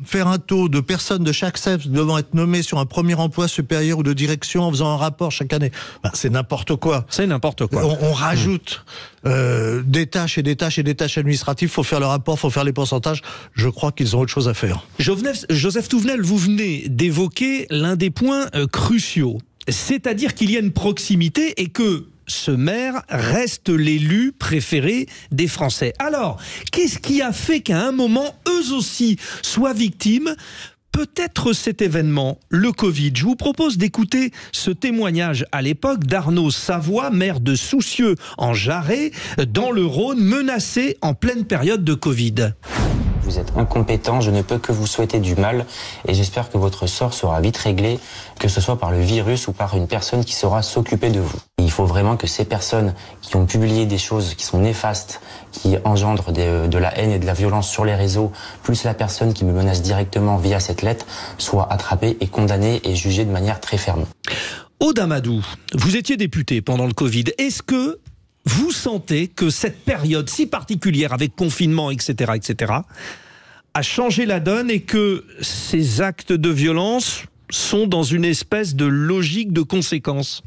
S4: faire un taux de personnes de chaque sexe devant être nommées sur un premier emploi supérieur ou de direction en faisant un rapport chaque année. C'est n'importe quoi.
S2: C'est n'importe quoi.
S4: On rajoute des tâches et des tâches et des tâches administratives. Il faut faire le rapport, il faut faire les pourcentages. Je crois qu'ils ont autre chose à faire.
S2: Joseph Touvenel, vous venez d'évoquer l'un des points cruciaux. C'est-à-dire qu'il y a une proximité et que ce maire reste l'élu préféré des Français. Alors, qu'est-ce qui a fait qu'à un moment, eux aussi soient victimes ? Peut-être cet événement, le Covid. Je vous propose d'écouter ce témoignage à l'époque d'Arnaud Savoie, maire de Soucieux en Jarret, dans le Rhône, menacé en pleine période de Covid.
S11: vous êtes incompétent, je ne peux que vous souhaiter du mal et j'espère que votre sort sera vite réglé, que ce soit par le virus ou par une personne qui saura s'occuper de vous. Il faut vraiment que ces personnes qui ont publié des choses qui sont néfastes, qui engendrent de la haine et de la violence sur les réseaux, plus la personne qui me menace directement via cette lettre, soient attrapées et condamnées et jugées de manière très ferme.
S2: Aude Amadou, vous étiez député pendant le Covid. Est-ce que vous sentez que cette période si particulière avec confinement, etc., a changé la donne et que ces actes de violence sont dans une espèce de logique de conséquence ?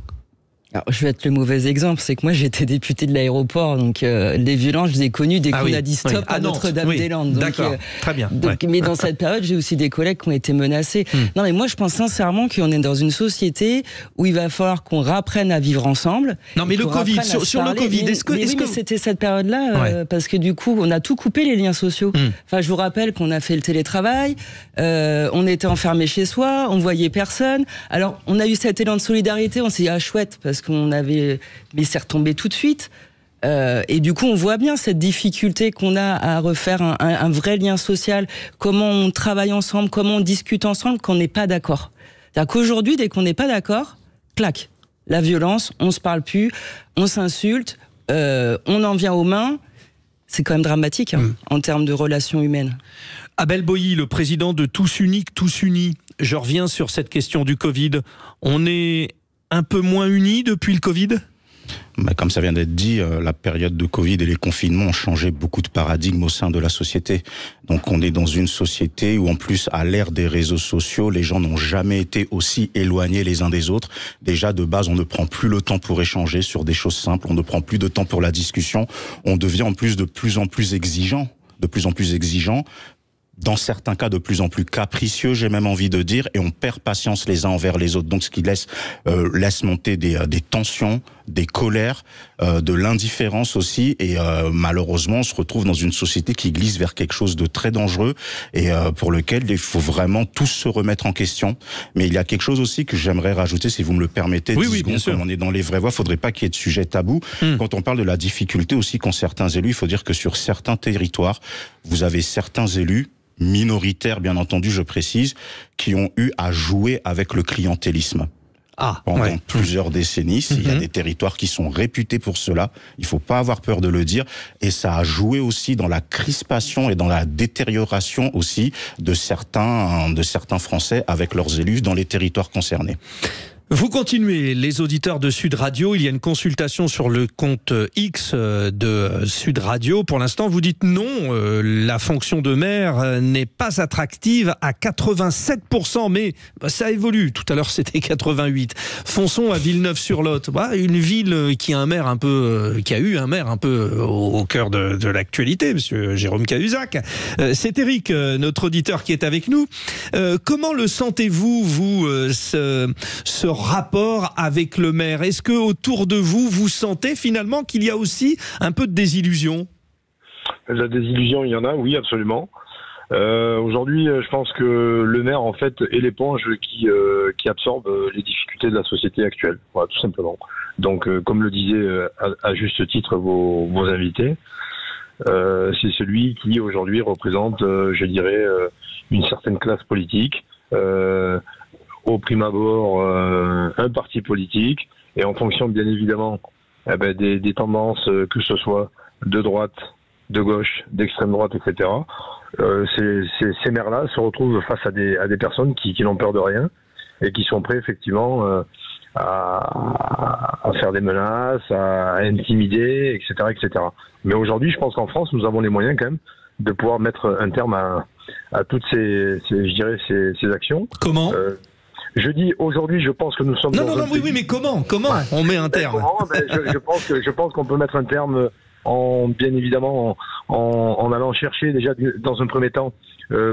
S3: Alors, je vais être le mauvais exemple, c'est que moi j'étais député de l'aéroport, donc les violences je les ai connues dès qu'on a dit stop à Notre-Dame-des-Landes.
S2: D'accord, très bien.
S3: Mais dans cette période, j'ai aussi des collègues qui ont été menacés. Non mais moi je pense sincèrement qu'on est dans une société où il va falloir qu'on réapprenne à vivre ensemble.
S2: Non mais le Covid, sur le Covid,
S3: mais c'était cette période-là, parce que du coup on a tout coupé les liens sociaux. Enfin je vous rappelle qu'on a fait le télétravail, on était enfermés chez soi, on voyait personne. Alors on a eu cet élan de solidarité, on s'est dit ah chouette, parce qu'on avait, mais c'est retombé tout de suite. Et du coup, on voit bien cette difficulté qu'on a à refaire un vrai lien social. Comment on travaille ensemble, comment on discute ensemble quand on n'est pas d'accord. C'est-à-dire qu'aujourd'hui, dès qu'on n'est pas d'accord, clac, la violence, on se parle plus, on s'insulte, on en vient aux mains. C'est quand même dramatique en termes de relations humaines.
S2: Abel Boilly, le président de Tous Uniques, Tous Unis. Je reviens sur cette question du Covid. On est un peu moins unis depuis le Covid ?
S7: Comme ça vient d'être dit, la période de Covid et les confinements ont changé beaucoup de paradigmes au sein de la société. Donc on est dans une société où en plus, à l'ère des réseaux sociaux, les gens n'ont jamais été aussi éloignés les uns des autres. Déjà de base, on ne prend plus le temps pour échanger sur des choses simples, on ne prend plus de temps pour la discussion. On devient en plus de plus en plus exigeant, dans certains cas de plus en plus capricieux, j'ai même envie de dire, et on perd patience les uns envers les autres. Donc ce qui laisse monter des tensions, des colères, de l'indifférence aussi, et malheureusement on se retrouve dans une société qui glisse vers quelque chose de très dangereux et pour lequel il faut vraiment tous se remettre en question. Mais il y a quelque chose aussi que j'aimerais rajouter, si vous me le permettez.
S2: Oui, bien sûr.
S7: Comme on est dans les vraies voix, faudrait pas qu'il y ait de sujet tabou. Quand on parle de la difficulté aussi qu'ont certains élus, il faut dire que sur certains territoires, vous avez certains élus minoritaires, bien entendu, je précise, qui ont eu à jouer avec le clientélisme. Pendant plusieurs décennies, il y a des territoires qui sont réputés pour cela, il faut pas avoir peur de le dire, et ça a joué aussi dans la crispation et dans la détérioration aussi de certains Français avec leurs élus dans les territoires concernés.
S2: Vous continuez, les auditeurs de Sud Radio. Il y a une consultation sur le compte X de Sud Radio. Pour l'instant, vous dites non, la fonction de maire n'est pas attractive à 87%, mais ça évolue. Tout à l'heure, c'était 88. Fonçons à Villeneuve-sur-Lot, une ville qui a un maire un peu, qui a eu un maire un peu au cœur de l'actualité, monsieur Jérôme Cahuzac. C'est Eric, notre auditeur, qui est avec nous. Comment le sentez-vous, vous, ce rapport avec le maire? Est-ce que autour de vous, vous sentez finalement qu'il y a aussi un peu de désillusion?
S6: La désillusion, il y en a, oui, absolument. Aujourd'hui, je pense que le maire, en fait, est l'éponge qui absorbe les difficultés de la société actuelle, voilà, tout simplement. Donc, comme le disaient à juste titre vos invités, c'est celui qui aujourd'hui représente, je dirais, une certaine classe politique. Au prime abord, un parti politique, et en fonction bien évidemment des tendances, que ce soit de droite, de gauche, d'extrême droite, etc. Ces maires-là se retrouvent face à des personnes qui n'ont peur de rien et qui sont prêts effectivement à faire des menaces, à intimider, etc., etc. Mais aujourd'hui, je pense qu'en France, nous avons les moyens quand même de pouvoir mettre un terme à toutes ces actions.
S2: Comment
S6: je dis aujourd'hui, je pense que nous sommes.
S2: Oui, mais comment on met un terme?
S6: Je pense qu'on peut mettre un terme bien évidemment en allant chercher déjà dans un premier temps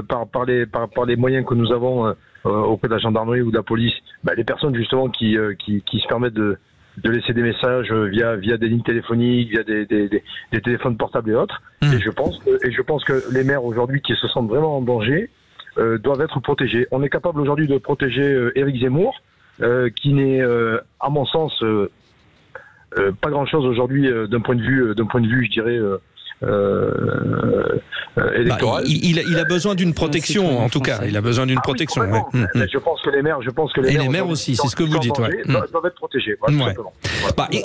S6: par les moyens que nous avons auprès de la gendarmerie ou de la police, les personnes justement qui se permettent de laisser des messages via des lignes téléphoniques, via des téléphones portables et autres. Et je pense que les maires aujourd'hui qui se sentent vraiment en danger doivent être protégés. On est capable aujourd'hui de protéger Éric Zemmour, qui n'est, à mon sens, pas grand-chose aujourd'hui d'un point de vue, je dirais, électorale.
S2: Il a besoin d'une protection, en tout cas. Il a besoin d'une protection.
S6: Oui, je pense que les maires,
S2: et les maires aussi, c'est ce que vous dites.
S6: Doivent être protégés. Voilà.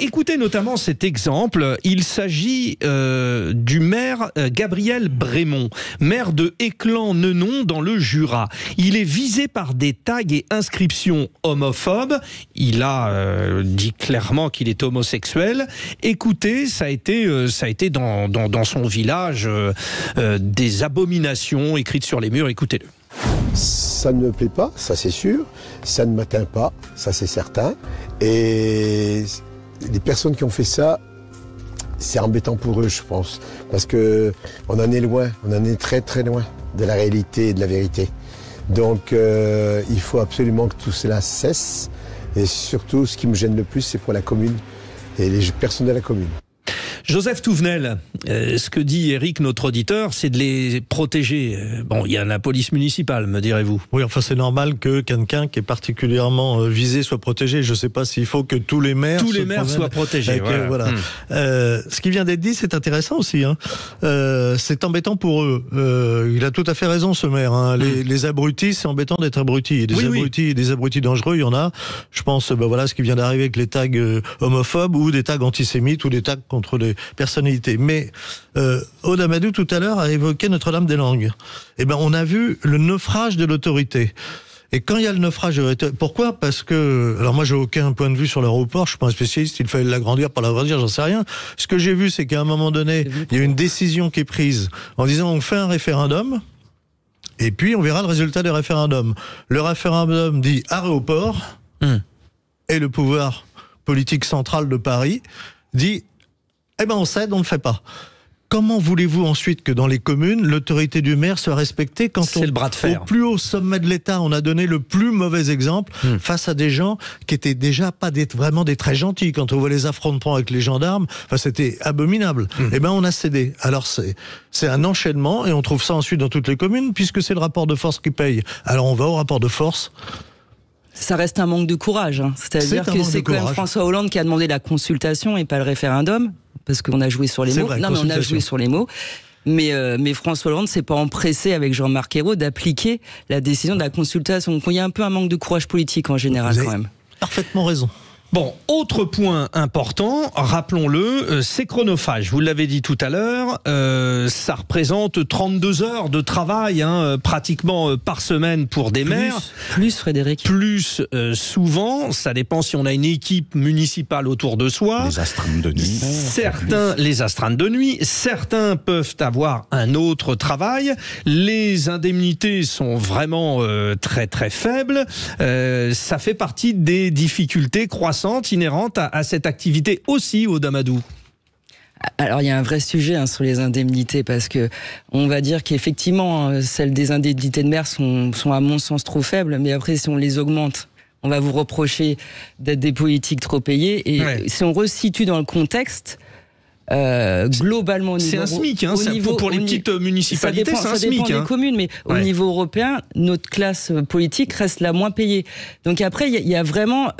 S2: Écoutez notamment cet exemple. Il s'agit du maire Gabriel Brémond, maire de Éclans-Nenon dans le Jura. Il est visé par des tags et inscriptions homophobes. Il a dit clairement qu'il est homosexuel. Écoutez, ça a été dans son village des abominations écrites sur les murs. Écoutez-le.
S12: Ça ne me plaît pas, ça c'est sûr. Ça ne m'atteint pas, ça c'est certain. Et les personnes qui ont fait ça, c'est embêtant pour eux, je pense. Parce que on en est loin, on en est très très loin de la réalité et de la vérité. Donc il faut absolument que tout cela cesse. Et surtout, ce qui me gêne le plus, c'est pour la commune et les personnes de la commune.
S2: Joseph Touvenel, ce que dit Eric, notre auditeur, c'est de les protéger. Bon, il y a la police municipale, me direz-vous.
S4: Oui, enfin c'est normal que quelqu'un qui est particulièrement visé soit protégé. Je ne sais pas s'il faut que tous les maires
S2: soient protégés.
S4: Voilà. Ce qui vient d'être dit, c'est intéressant aussi. C'est embêtant pour eux. Il a tout à fait raison, ce maire. Les abrutis, c'est embêtant d'être abrutis. Et des abrutis dangereux, il y en a. Je pense, voilà, ce qui vient d'arriver avec les tags homophobes ou des tags antisémites ou des tags contre des personnalités. Mais Aude Amadou tout à l'heure a évoqué Notre-Dame-des-Landes. Eh ben, on a vu le naufrage de l'autorité. Et quand il y a le naufrage de l'autorité, pourquoi ? Parce que, alors moi j'ai aucun point de vue sur l'aéroport, je suis pas un spécialiste, il fallait l'agrandir, pas l'agrandir, j'en sais rien. Ce que j'ai vu, c'est qu'à un moment donné, il y a une décision qui est prise en disant on fait un référendum. Et puis on verra le résultat du référendum. Le référendum dit aéroport, et le pouvoir politique central de Paris dit eh ben on cède, on ne le fait pas. Comment voulez-vous ensuite que dans les communes, l'autorité du maire soit respectée quand
S2: c'est le bras de fer.
S4: Au plus haut sommet de l'État, on a donné le plus mauvais exemple face à des gens qui étaient déjà pas vraiment des très gentils. Quand on voit les affrontements avec les gendarmes, enfin c'était abominable. Eh ben on a cédé. Alors c'est un enchaînement et on trouve ça ensuite dans toutes les communes puisque c'est le rapport de force qui paye. Alors on va au rapport de force.
S3: Ça reste un manque de courage. C'est-à-dire que c'est quand même François Hollande qui a demandé la consultation et pas le référendum, parce qu'on a joué sur les mots.
S4: Vrai,
S3: non, mais on a joué sur les mots. Mais François Hollande s'est pas empressé avec Jean-Marc Ayrault d'appliquer la décision de la consultation. Donc il y a un peu un manque de courage politique en général quand même.
S4: Parfaitement raison.
S2: Bon, autre point important, rappelons-le, c'est chronophage. Vous l'avez dit tout à l'heure, ça représente 32 heures de travail, pratiquement par semaine pour des maires.
S3: Plus, Frédéric.
S2: Plus souvent, ça dépend si on a une équipe municipale autour de soi.
S7: Les astreintes de nuit.
S2: Les astreintes de nuit. Certains peuvent avoir un autre travail. Les indemnités sont vraiment très très faibles. Ça fait partie des difficultés croissantes inhérente à cette activité aussi, Aude Amadou.
S3: Alors il y a un vrai sujet sur les indemnités parce que on va dire qu'effectivement celles des indemnités de maire sont à mon sens trop faibles, mais après si on les augmente, on va vous reprocher d'être des politiques trop payés et si on resitue dans le contexte. Globalement, au niveau,
S2: c'est un SMIC, pour les petites municipalités, c'est un SMIC.
S3: Ça dépend des communes, mais au niveau européen, notre classe politique reste la moins payée. Donc après, il y a vraiment,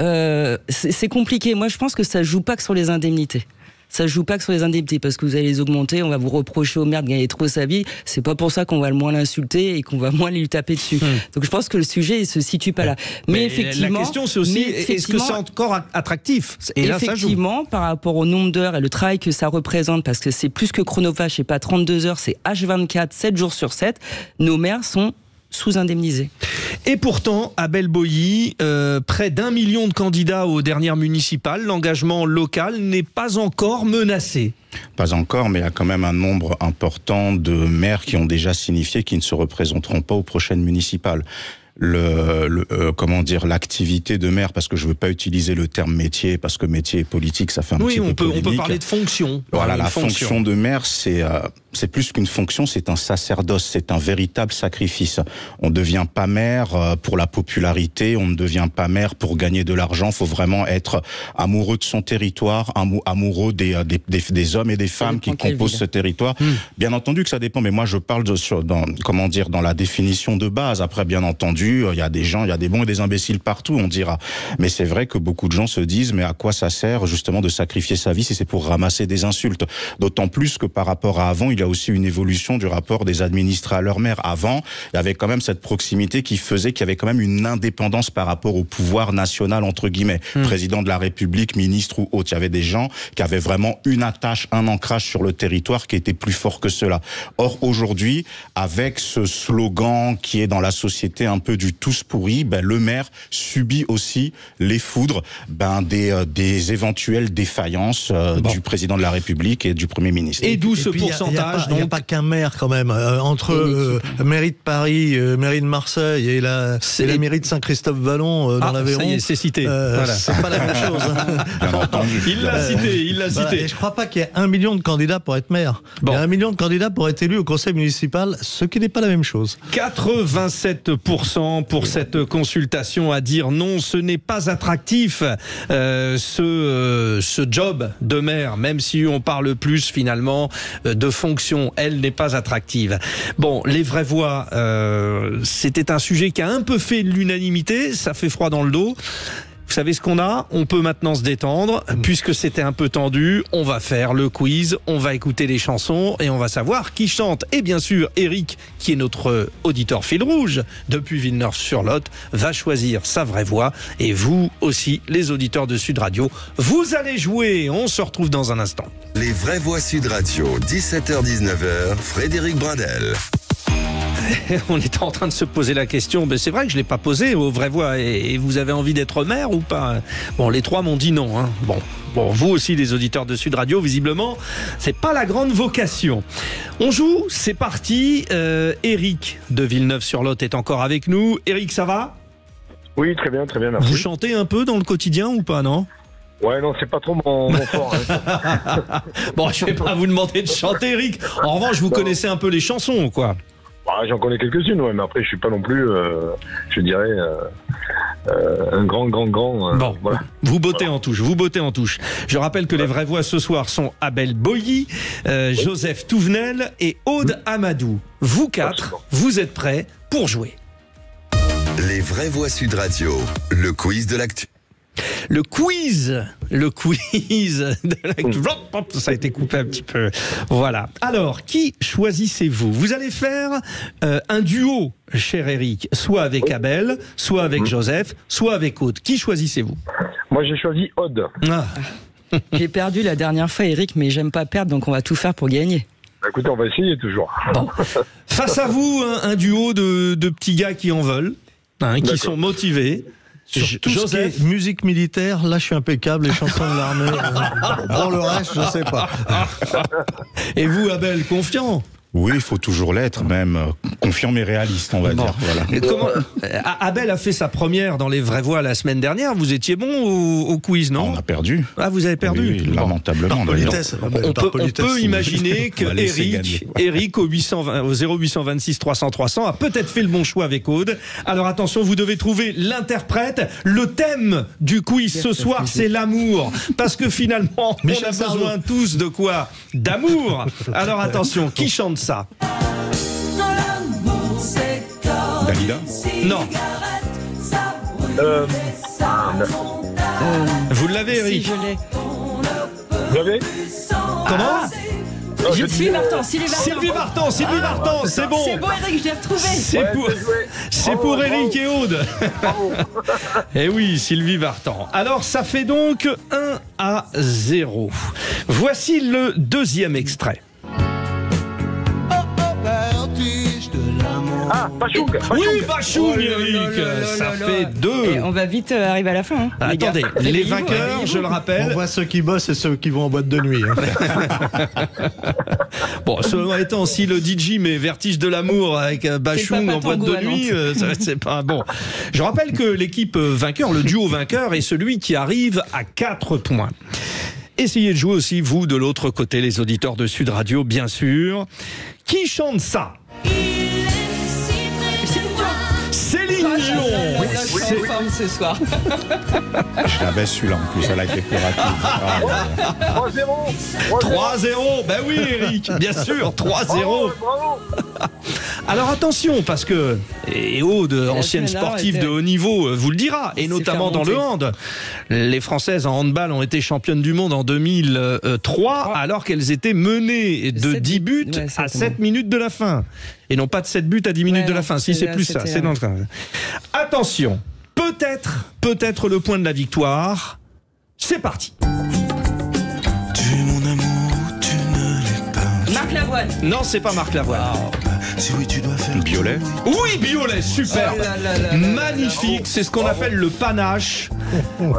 S3: c'est compliqué. Moi, je pense que ça joue pas que sur les indemnités. Ça joue pas que sur les indemnités parce que vous allez les augmenter, on va vous reprocher au maire de gagner trop sa vie. C'est pas pour ça qu'on va le moins l'insulter et qu'on va moins lui taper dessus. Donc je pense que le sujet il se situe pas là. Mais effectivement,
S2: la question c'est aussi est-ce que c'est encore attractif ? Et là,
S3: effectivement, par rapport au nombre d'heures et le travail que ça représente, parce que c'est plus que chronophage, c'est pas 32 heures, c'est H24, 7 jours sur 7. Nos maires sont sous-indemnisés.
S2: Et pourtant, à Belle-Boilly, près d'1 million de candidats aux dernières municipales, l'engagement local n'est pas encore menacé.
S7: Pas encore, mais il y a quand même un nombre important de maires qui ont déjà signifié qu'ils ne se représenteront pas aux prochaines municipales. L'activité de maire, parce que je veux pas utiliser le terme métier, parce que métier et politique, ça fait un petit peu polémique.
S2: On peut parler de fonction.
S7: Voilà, la fonction de maire, c'est plus qu'une fonction, c'est un sacerdoce, c'est un véritable sacrifice. On ne devient pas maire pour la popularité, on ne devient pas maire pour gagner de l'argent, faut vraiment être amoureux de son territoire, amoureux des hommes et des femmes qui composent ce territoire. Bien entendu que ça dépend, mais moi je parle dans la définition de base. Après, bien entendu, il y a des gens, il y a des bons et des imbéciles partout, on dira. Mais c'est vrai que beaucoup de gens se disent, mais à quoi ça sert justement de sacrifier sa vie si c'est pour ramasser des insultes ? D'autant plus que par rapport à avant, il y a a aussi une évolution du rapport des administrés à leur maire. Avant, il y avait quand même cette proximité qui faisait qu'il y avait quand même une indépendance par rapport au pouvoir national, entre guillemets. Président de la République, ministre ou autre. Il y avait des gens qui avaient vraiment une attache, un ancrage sur le territoire qui était plus fort que cela. Or, aujourd'hui, avec ce slogan qui est dans la société un peu du tous pourris, le maire subit aussi les foudres des éventuelles défaillances du président de la République et du Premier ministre.
S2: Et d'où ce pourcentage?
S4: Il n'y a pas qu'un maire quand même. Entre mairie de Paris, mairie de Marseille et la mairie de Saint-Christophe-Vallon dans l'Aveyron.
S2: Ça y est, c'est cité. Voilà.
S4: C'est pas la même chose.
S7: Bien entendu.
S2: Il l'a cité.
S4: Et je crois pas qu'il y ait 1 million de candidats pour être maire. Il y a 1 million de candidats pour être élu au conseil municipal, ce qui n'est pas la même chose.
S2: 87% pour cette consultation à dire non, ce n'est pas attractif ce job de maire, même si on parle plus finalement de fonction, elle n'est pas attractive. Bon, les vraies voix, c'était un sujet qui a un peu fait l'unanimité, ça fait froid dans le dos. Vous savez ce qu'on a? On peut maintenant se détendre, puisque c'était un peu tendu. On va faire le quiz, on va écouter les chansons et on va savoir qui chante. Et bien sûr, Eric, qui est notre auditeur fil rouge depuis Villeneuve-sur-Lot, va choisir sa vraie voix. Et vous aussi, les auditeurs de Sud Radio, vous allez jouer. On se retrouve dans un instant.
S1: Les vraies voix Sud Radio, 17h-19h, Frédéric Brindel.
S2: On était en train de se poser la question, c'est vrai que je ne l'ai pas posée aux vraies voix. Et vous avez envie d'être maire ou pas? Bon, les trois m'ont dit non. Hein. Bon, vous aussi, les auditeurs de Sud Radio, visiblement, c'est pas la grande vocation. On joue, c'est parti. Eric de Villeneuve-sur-Lot est encore avec nous. Eric, ça va?
S6: Oui, très bien, merci.
S2: Vous chantez un peu dans le quotidien ou pas, non?
S6: Ouais, non, c'est pas trop mon fort. Hein.
S2: Bon, je vais pas vous demander de chanter, Eric. En revanche, vous connaissez un peu les chansons, quoi.
S6: J'en connais quelques-unes, ouais, mais après, je suis pas non plus, je dirais, un grand.
S2: Bon, voilà. Vous bottez en touche. Je rappelle que les vraies voix ce soir sont Abel Boilly, Joseph Touvenel et Aude Amadou. Vous quatre, vous êtes prêts pour jouer.
S1: Les vraies voix Sud Radio, le quiz de l'actu.
S2: Le quiz de l'actu. Ça a été coupé un petit peu. Voilà. Alors, qui choisissez-vous? Vous allez faire un duo, cher Eric, soit avec Abel, soit avec Joseph, soit avec Aude. Qui choisissez-vous?
S6: Moi, j'ai choisi Aude.
S3: J'ai perdu la dernière fois, Eric, mais j'aime pas perdre, donc on va tout faire pour gagner.
S6: Écoutez, on va essayer toujours.
S2: Bon. Face à vous, un duo de petits gars qui en veulent, qui sont motivés.
S4: Sur tout Joseph, ce qui est musique militaire, là je suis impeccable, les chansons de l'armée. Pour le reste, je sais pas.
S2: Et vous, Abel, confiant?
S7: Oui, il faut toujours l'être, même confiant mais réaliste, on va dire. Voilà.
S2: Et Abel a fait sa première dans les vraies voix la semaine dernière. Vous étiez bon au quiz, non?
S7: On a perdu.
S2: Ah, vous avez perdu?
S7: Oui, lamentablement.
S4: Par politesse.
S2: On peut imaginer que Eric au 0826 300 300 a peut-être fait le bon choix avec Aude. Alors attention, vous devez trouver l'interprète. Le thème du quiz ce soir, c'est l'amour. Parce que finalement, on a besoin tous de quoi? D'amour. Alors attention, qui chante ça?
S7: Dalida?
S2: Non. Vous l'avez, Eric?
S3: Si, je l'ai.
S6: Vous l'avez?
S2: Comment?
S3: Sylvie Vartan, c'est bon. C'est bon, Eric, je l'ai retrouvé.
S2: C'est pour Eric et Aude. Eh oui, Sylvie Vartan. Alors, ça fait donc 1-0. Voici le deuxième extrait.
S6: Ah, Bachoung.
S2: Oui, Bachoung, Eric. Ça fait 2.
S3: Et on va vite arriver à la fin. Hein.
S2: Attendez, les vainqueurs, je le rappelle.
S4: On voit ceux qui bossent et ceux qui vont en boîte de nuit.
S2: Bon, selon étant, si le DJ met Vertige de l'amour avec Bachoung en boîte de nuit, c'est pas bon. Je rappelle que l'équipe vainqueur, le duo vainqueur, est celui qui arrive à 4 points. Essayez de jouer aussi, vous, de l'autre côté, les auditeurs de Sud Radio, bien sûr. Qui chante ça? Céline Dion.
S3: C'est forme ce soir.
S7: Je l'avais celui-là en plus, elle a été plus rapide.
S6: 3-0.
S2: 3-0. Ben oui, Eric, bien sûr, 3-0. Alors attention, parce que et Aude, ancienne sportive de haut niveau, vous le dira, et notamment dans le hand. Les Françaises en handball ont été championnes du monde en 2003, alors qu'elles étaient menées de 10 buts à 7 minutes de la fin. Et non pas de 7 buts à 10 minutes de la fin. Si, c'est plus ça. C'est dans le fin. Attention, peut-être le point de la victoire. C'est parti.
S3: Marc Lavoine.
S2: Non, c'est pas Marc Lavoine.
S7: Si oui, tu dois faire Biolay.
S2: Oui, Biolay, super. Magnifique, c'est ce qu'on appelle le panache.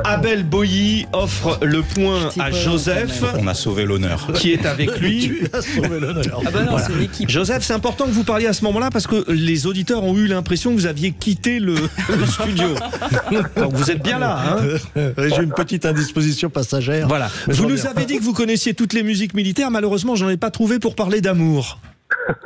S2: Abel Boilly offre le point à Joseph.
S7: On a sauvé l'honneur.
S2: Qui est avec lui.
S4: Tu as sauvé l'honneur.
S3: Ah bah non, c'est l'équipe.
S2: Joseph, c'est important que vous parliez à ce moment-là parce que les auditeurs ont eu l'impression que vous aviez quitté le studio. Donc vous êtes bien là. Hein.
S4: J'ai une petite indisposition passagère.
S2: Voilà. Vous nous avez dit que vous connaissiez toutes les musiques militaires. Malheureusement, j'en ai pas trouvé pour parler d'amour.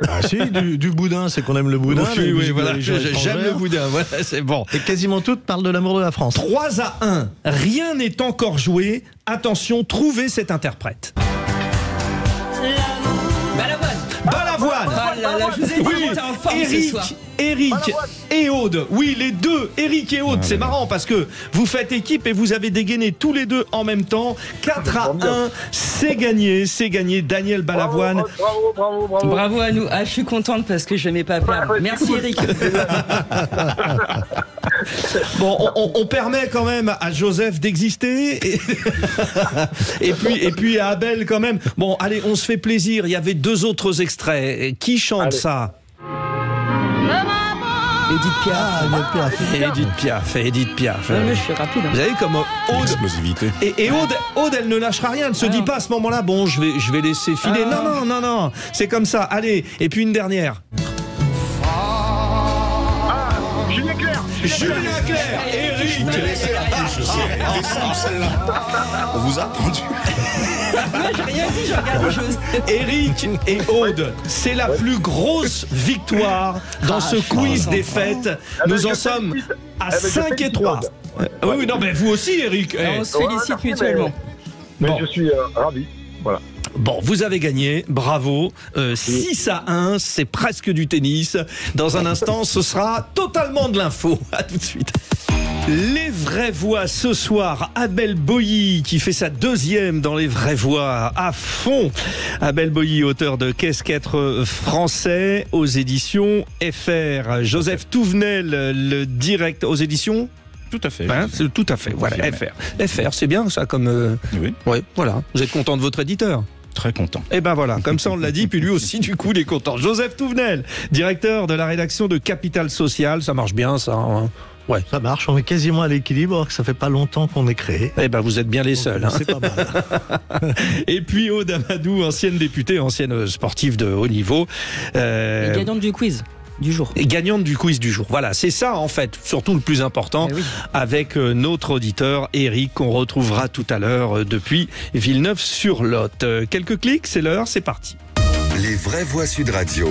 S4: Ah si, du boudin, c'est qu'on aime le boudin.
S2: Oui, voilà, j'aime le boudin, voilà, c'est bon.
S4: Et quasiment toutes parlent de l'amour de la France.
S2: 3-1, rien n'est encore joué. Attention, trouvez cet interprète. Balavoine.
S3: Oh là là, je vous ai dit qu'on était en forme ce soir.
S2: Eric et Aude. Oui, les deux, Eric et Aude. C'est marrant parce que vous faites équipe et vous avez dégainé tous les deux en même temps. 4-1, c'est gagné. Daniel Balavoine.
S6: Bravo.
S3: Bravo à nous. Ah, je suis contente parce que je n'aimais pas perdre. Merci Eric.
S2: Bon, on permet quand même à Joseph d'exister et puis à Abel quand même. Bon, allez, on se fait plaisir. Il y avait 2 autres extraits. Qui chante ça? Edith Piaf.
S3: Mais je suis rapide.
S2: Vous savez comme Aude.
S7: L'explosivité.
S2: Et Aude, elle ne lâchera rien. Elle ne se dit pas à ce moment-là, bon, je vais laisser filer. Non. C'est comme ça. Allez, et puis une dernière. Julien Clerc, Eric.
S7: On vous a attendu.
S3: Moi, j'ai rien dit, je regarde les choses.
S2: Eric et Aude, c'est la plus grosse victoire dans ce quiz des fêtes. Nous en sommes à 5-3. Oui, non, mais vous aussi, Eric.
S3: On se félicite mutuellement.
S6: Mais je suis ravi. Voilà.
S2: Bon, vous avez gagné, bravo. 6-1, c'est presque du tennis. Dans un instant, ce sera totalement de l'info. À tout de suite. Les vraies voix ce soir, Abel Boilly qui fait sa 2e dans les vraies voix à fond. Abel Boilly, auteur de Qu'est-ce qu'être français aux éditions FR. Joseph Touvenel, le direct aux éditions.
S7: Tout à fait.
S2: Tout à fait. Voilà, FR, c'est bien ça comme.
S7: Oui.
S2: Ouais, voilà. Vous êtes content de votre éditeur?
S7: Très content.
S2: Et ben voilà, comme ça on l'a dit, puis lui aussi du coup il est content. Joseph Touvenel, directeur de la rédaction de Capital Social, ça marche bien ça hein.
S4: Ouais, ça marche, on est quasiment à l'équilibre, ça fait pas longtemps qu'on est créé.
S2: Eh ben vous êtes bien les seuls. Hein.
S4: C'est pas mal.
S2: Et puis Aude Amadou, ancienne députée, ancienne sportive de haut niveau.
S3: Et gagnante du quiz. Du jour.
S2: Et gagnante du quiz du jour. Voilà, c'est ça en fait, surtout le plus important, avec notre auditeur Eric, qu'on retrouvera tout à l'heure depuis Villeneuve-sur-Lot. Quelques clics, c'est l'heure, c'est parti.
S1: Les vraies voix Sud Radio,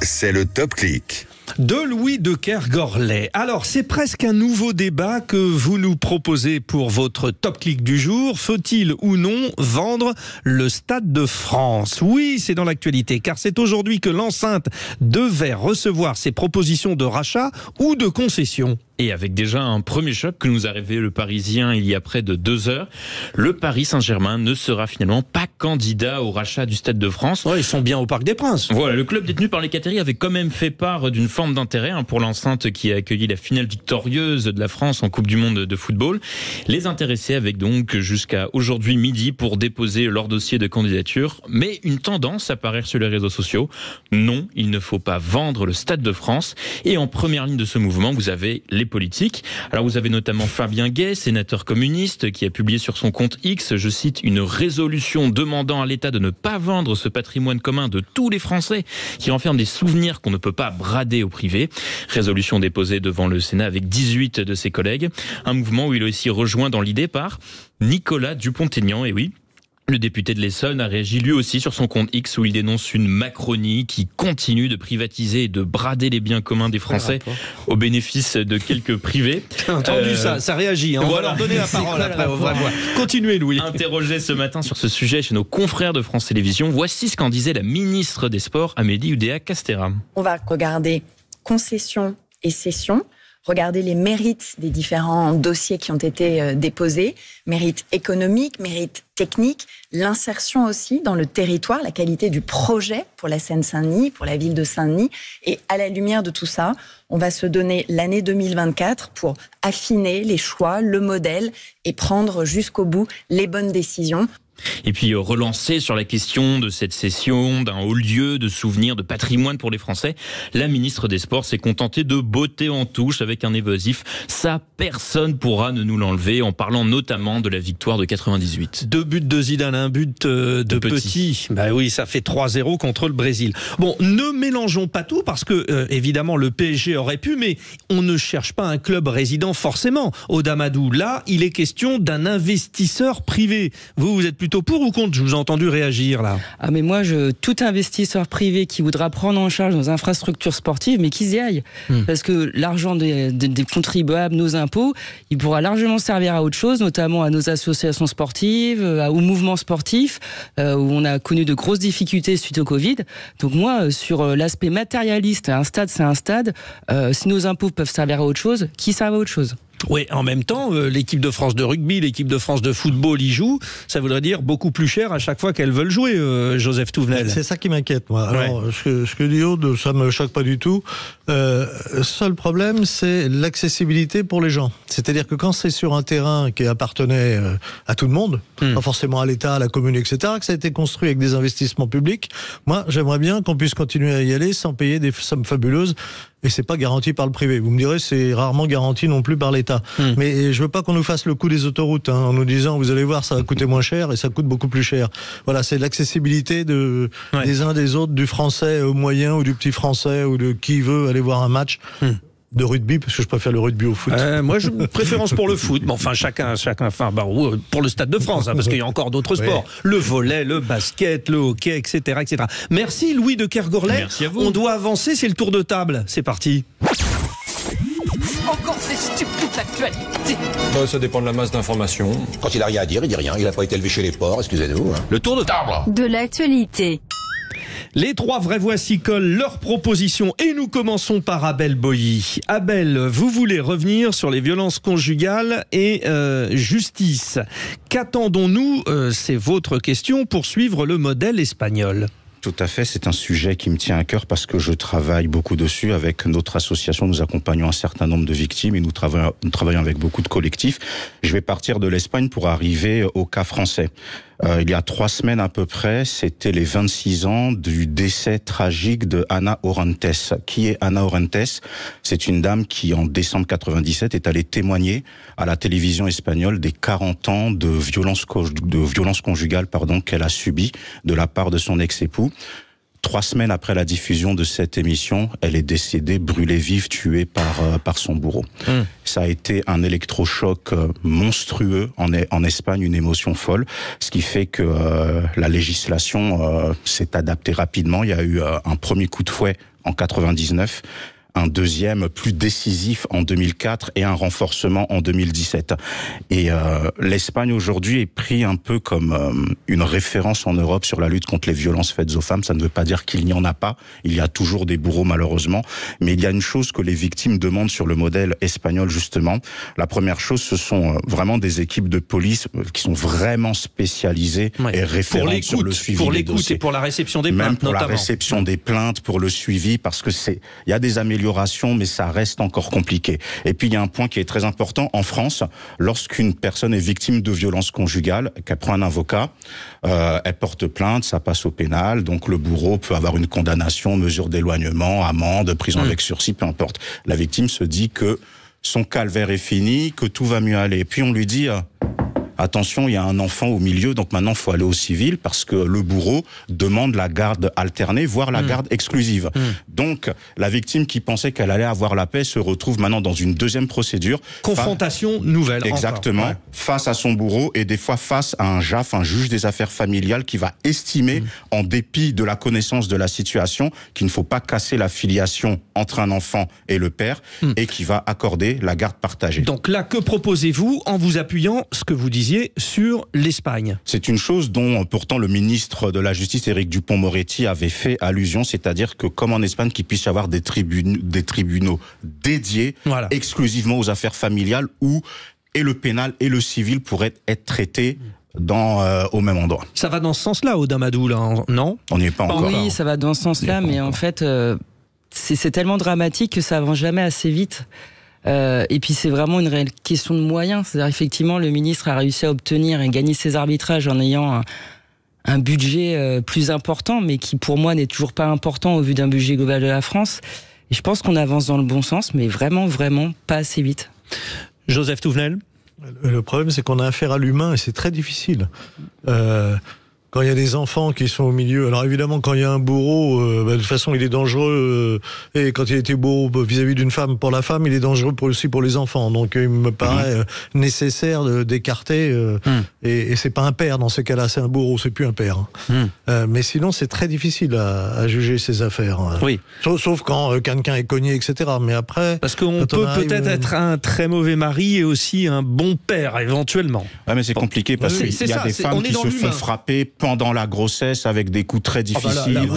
S1: c'est le Top Clic.
S2: De Louis de Kergorlet. Alors, c'est presque un nouveau débat que vous nous proposez pour votre Top Clic du jour. Faut-il ou non vendre le Stade de France? Oui, c'est dans l'actualité, car c'est aujourd'hui que l'enceinte devait recevoir ses propositions de rachat ou de concession.
S8: Et avec déjà un premier choc que nous a révélé le Parisien il y a près de 2 heures, le Paris Saint-Germain ne sera finalement pas candidat au rachat du Stade de France.
S2: Ouais, ils sont bien au Parc des Princes.
S8: Voilà, le club détenu par les Qataris avait quand même fait part d'une forme d'intérêt pour l'enceinte qui a accueilli la finale victorieuse de la France en Coupe du Monde de football. Les intéressés avaient donc jusqu'à aujourd'hui midi pour déposer leur dossier de candidature. Mais une tendance apparaît sur les réseaux sociaux. Non, il ne faut pas vendre le Stade de France. Et en première ligne de ce mouvement, vous avez les politiques. Alors vous avez notamment Fabien Gay, sénateur communiste, qui a publié sur son compte X, je cite, une résolution demandant à l'État de ne pas vendre ce patrimoine commun de tous les Français qui renferme des souvenirs qu'on ne peut pas brader au privé. Résolution déposée devant le Sénat avec 18 de ses collègues. Un mouvement où il est aussi rejoint dans l'idée par Nicolas Dupont-Aignan, et oui, Le député de l'Essonne a réagi lui aussi sur son compte X où il dénonce une Macronie qui continue de privatiser et de brader les biens communs des Français au bénéfice de quelques privés.
S2: Entendu ça réagit. On va leur donner la parole après. Continuez, Louis.
S8: Interrogé ce matin sur ce sujet chez nos confrères de France Télévisions, voici ce qu'en disait la ministre des Sports, Amélie Oudéa-Castéra.
S13: On va regarder concession et cession. Regarder les mérites des différents dossiers qui ont été déposés, mérites économiques, mérites techniques, l'insertion aussi dans le territoire, la qualité du projet pour la Seine-Saint-Denis, pour la ville de Saint-Denis. Et à la lumière de tout ça, on va se donner l'année 2024 pour affiner les choix, le modèle et prendre jusqu'au bout les bonnes décisions.
S8: Et puis relancer sur la question de cette cession d'un haut lieu de souvenirs, de patrimoine pour les Français, la ministre des Sports s'est contentée de botter en touche avec un évasif. Ça, personne pourra ne nous l'enlever, en parlant notamment de la victoire de 98.
S2: 2 buts de Zidane, un but de Petit. Bah oui, ça fait 3-0 contre le Brésil. Bon, ne mélangeons pas tout parce que évidemment le PSG aurait pu, mais on ne cherche pas un club résident forcément au Damadou. Là, il est question d'un investisseur privé. Vous êtes plutôt pour ou contre? Je vous ai entendu réagir là.
S3: Ah mais moi, tout investisseur privé qui voudra prendre en charge nos infrastructures sportives, mais qu'ils y aillent. Parce que l'argent des contribuables, nos impôts, il pourra largement servir à autre chose, notamment à nos associations sportives, aux mouvements sportifs, où on a connu de grosses difficultés suite au Covid. Donc moi, sur l'aspect matérialiste, un stade c'est un stade, si nos impôts peuvent servir à autre chose, qui servent à autre chose?
S2: Oui, en même temps, l'équipe de France de rugby, l'équipe de France de football y joue. Ça voudrait dire beaucoup plus cher à chaque fois qu'elles veulent jouer, Joseph Touvenel.
S4: C'est ça qui m'inquiète, moi. Alors, ce que dit Aude, ça me choque pas du tout. Seul problème, c'est l'accessibilité pour les gens. C'est-à-dire que quand c'est sur un terrain qui appartenait à tout le monde, pas forcément à l'État, à la commune, etc., que ça a été construit avec des investissements publics, moi, j'aimerais bien qu'on puisse continuer à y aller sans payer des sommes fabuleuses. Et c'est pas garanti par le privé. Vous me direz, c'est rarement garanti non plus par l'État. Mais je veux pas qu'on nous fasse le coup des autoroutes, en nous disant, vous allez voir, ça va coûter moins cher, et ça coûte beaucoup plus cher. Voilà, c'est l'accessibilité des uns des autres, du français au moyen, ou du petit français, ou de qui veut aller voir un match. De rugby, parce que je préfère le rugby au foot.
S2: Moi, je préférence pour le foot. Mais enfin, chacun, pour le Stade de France, parce qu'il y a encore d'autres sports. Le volley, le basket, le hockey, etc., etc. Merci, Louis de Kergorlet.
S8: Merci à vous.
S2: On doit avancer, c'est le tour de table. C'est parti.
S14: Encore ces stupides actualités.
S15: Ça dépend de la masse d'informations.
S16: Quand il a rien à dire, il dit rien. Il n'a pas été élevé chez les porcs, excusez-nous.
S2: Le tour de table.
S17: De l'actualité.
S2: Les 3 vrais voix s'y collent leurs propositions et nous commençons par Abel Boilly. Abel, vous voulez revenir sur les violences conjugales et justice. Qu'attendons-nous, c'est votre question, pour suivre le modèle espagnol?
S7: Tout à fait, c'est un sujet qui me tient à cœur parce que je travaille beaucoup dessus. Avec notre association, nous accompagnons un certain nombre de victimes et nous travaillons avec beaucoup de collectifs. Je vais partir de l'Espagne pour arriver au cas français. Il y a 3 semaines à peu près, c'était les 26 ans du décès tragique de Ana Orantes. Qui est Ana Orantes? C'est une dame qui, en décembre 97, est allée témoigner à la télévision espagnole des 40 ans de violence conjugale qu'elle a subi de la part de son ex-époux. 3 semaines après la diffusion de cette émission, elle est décédée, brûlée vive, tuée par son bourreau. Ça a été un électrochoc monstrueux en Espagne, une émotion folle, ce qui fait que la législation s'est adaptée rapidement. Il y a eu un premier coup de fouet en 99, un deuxième plus décisif en 2004 et un renforcement en 2017. Et l'Espagne aujourd'hui est pris un peu comme une référence en Europe sur la lutte contre les violences faites aux femmes. Ça ne veut pas dire qu'il n'y en a pas. Il y a toujours des bourreaux malheureusement. Mais il y a une chose que les victimes demandent sur le modèle espagnol justement. La première chose, ce sont vraiment des équipes de police qui sont vraiment spécialisées et référentes sur le suivi
S2: pour
S7: des
S2: l'écoute
S7: dossiers.
S2: Et pour la réception des plaintes,
S7: même pour
S2: notamment.
S7: la réception des plaintes, pour le suivi, parce que il y a des améliorations, mais ça reste encore compliqué. Et puis il y a un point qui est très important en France, lorsqu'une personne est victime de violences conjugales, qu'elle prend un avocat, elle porte plainte, ça passe au pénal, donc le bourreau peut avoir une condamnation, mesure d'éloignement, amende, prison avec sursis, peu importe. La victime se dit que son calvaire est fini, que tout va mieux aller. Et puis on lui dit attention, il y a un enfant au milieu, donc maintenant il faut aller au civil parce que le bourreau demande la garde alternée, voire la garde exclusive. Donc, la victime qui pensait qu'elle allait avoir la paix se retrouve maintenant dans une deuxième procédure.
S2: Confrontation nouvelle.
S7: Exactement.
S2: Encore. Ouais.
S7: Face à son bourreau et des fois face à un JAF, un juge des affaires familiales, qui va estimer, en dépit de la connaissance de la situation, qu'il ne faut pas casser la filiation entre un enfant et le père et qui va accorder la garde partagée.
S2: Donc là, que proposez-vous en vous appuyant, ce que vous disiez, sur l'Espagne?
S7: C'est une chose dont pourtant le ministre de la Justice, Éric Dupond-Moretti, avait fait allusion, c'est-à-dire que comme en Espagne, qu'il puisse y avoir des tribunaux dédiés exclusivement aux affaires familiales où et le pénal et le civil pourraient être traités au même endroit.
S2: Ça va dans ce sens-là, Audamadou, là, non?
S7: On n'y est pas encore.
S3: Oui, ça va dans ce sens-là, mais en fait, c'est tellement dramatique que ça avance jamais assez vite. Et puis c'est vraiment une réelle question de moyens. C'est-à-dire effectivement, le ministre a réussi à obtenir et gagner ses arbitrages en ayant un budget plus important, mais qui pour moi n'est toujours pas important au vu d'un budget global de la France. Et je pense qu'on avance dans le bon sens, mais vraiment, vraiment pas assez vite.
S2: Joseph Touvenel?
S4: Le problème, c'est qu'on a affaire à l'humain et c'est très difficile. Quand il y a des enfants qui sont au milieu, alors évidemment quand il y a un bourreau, de toute façon il est dangereux, et quand il était bourreau vis-à-vis d'une femme, pour la femme, il est dangereux aussi pour les enfants. Donc il me paraît nécessaire d'écarter, et c'est pas un père dans ce cas-là, c'est un bourreau, c'est plus un père. Mais sinon c'est très difficile à juger ces affaires.
S2: Oui.
S4: Sauf quand quelqu'un est cogné, etc. Mais après...
S2: Parce qu'on peut peut-être être un très mauvais mari et aussi un bon père, éventuellement.
S7: Ouais, mais c'est compliqué parce qu'il y a des femmes qui se font frapper pendant la grossesse avec des coups très difficiles.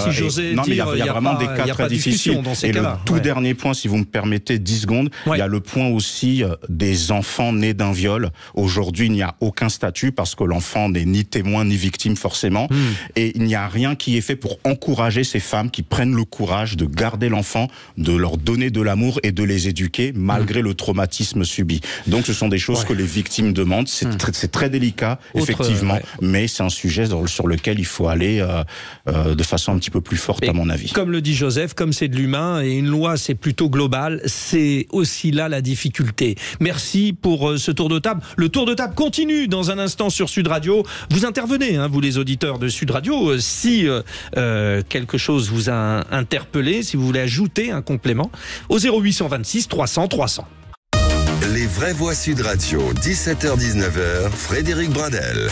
S2: Si j'osais
S7: non, mais il y a
S2: dire,
S7: vraiment des cas très difficiles.
S2: Et
S7: le tout dernier point, si vous me permettez 10 secondes, il y a le point aussi des enfants nés d'un viol. Aujourd'hui, il n'y a aucun statut parce que l'enfant n'est ni témoin ni victime forcément. Et il n'y a rien qui est fait pour encourager ces femmes qui prennent le courage de garder l'enfant, de leur donner de l'amour et de les éduquer malgré le traumatisme subi. Donc ce sont des choses que les victimes demandent. C'est très délicat, effectivement, mais c'est un sujet sur lequel il faut aller de façon un petit peu plus forte, à mon avis.
S2: Comme le dit Joseph, comme c'est de l'humain, et une loi c'est plutôt global, c'est aussi là la difficulté. Merci pour ce tour de table. Le tour de table continue dans un instant sur Sud Radio. Vous intervenez, vous les auditeurs de Sud Radio, si quelque chose vous a interpellé, si vous voulez ajouter un complément, au 0826 300 300.
S1: Les vraies voix Sud Radio, 17h-19h, Frédéric Brindel.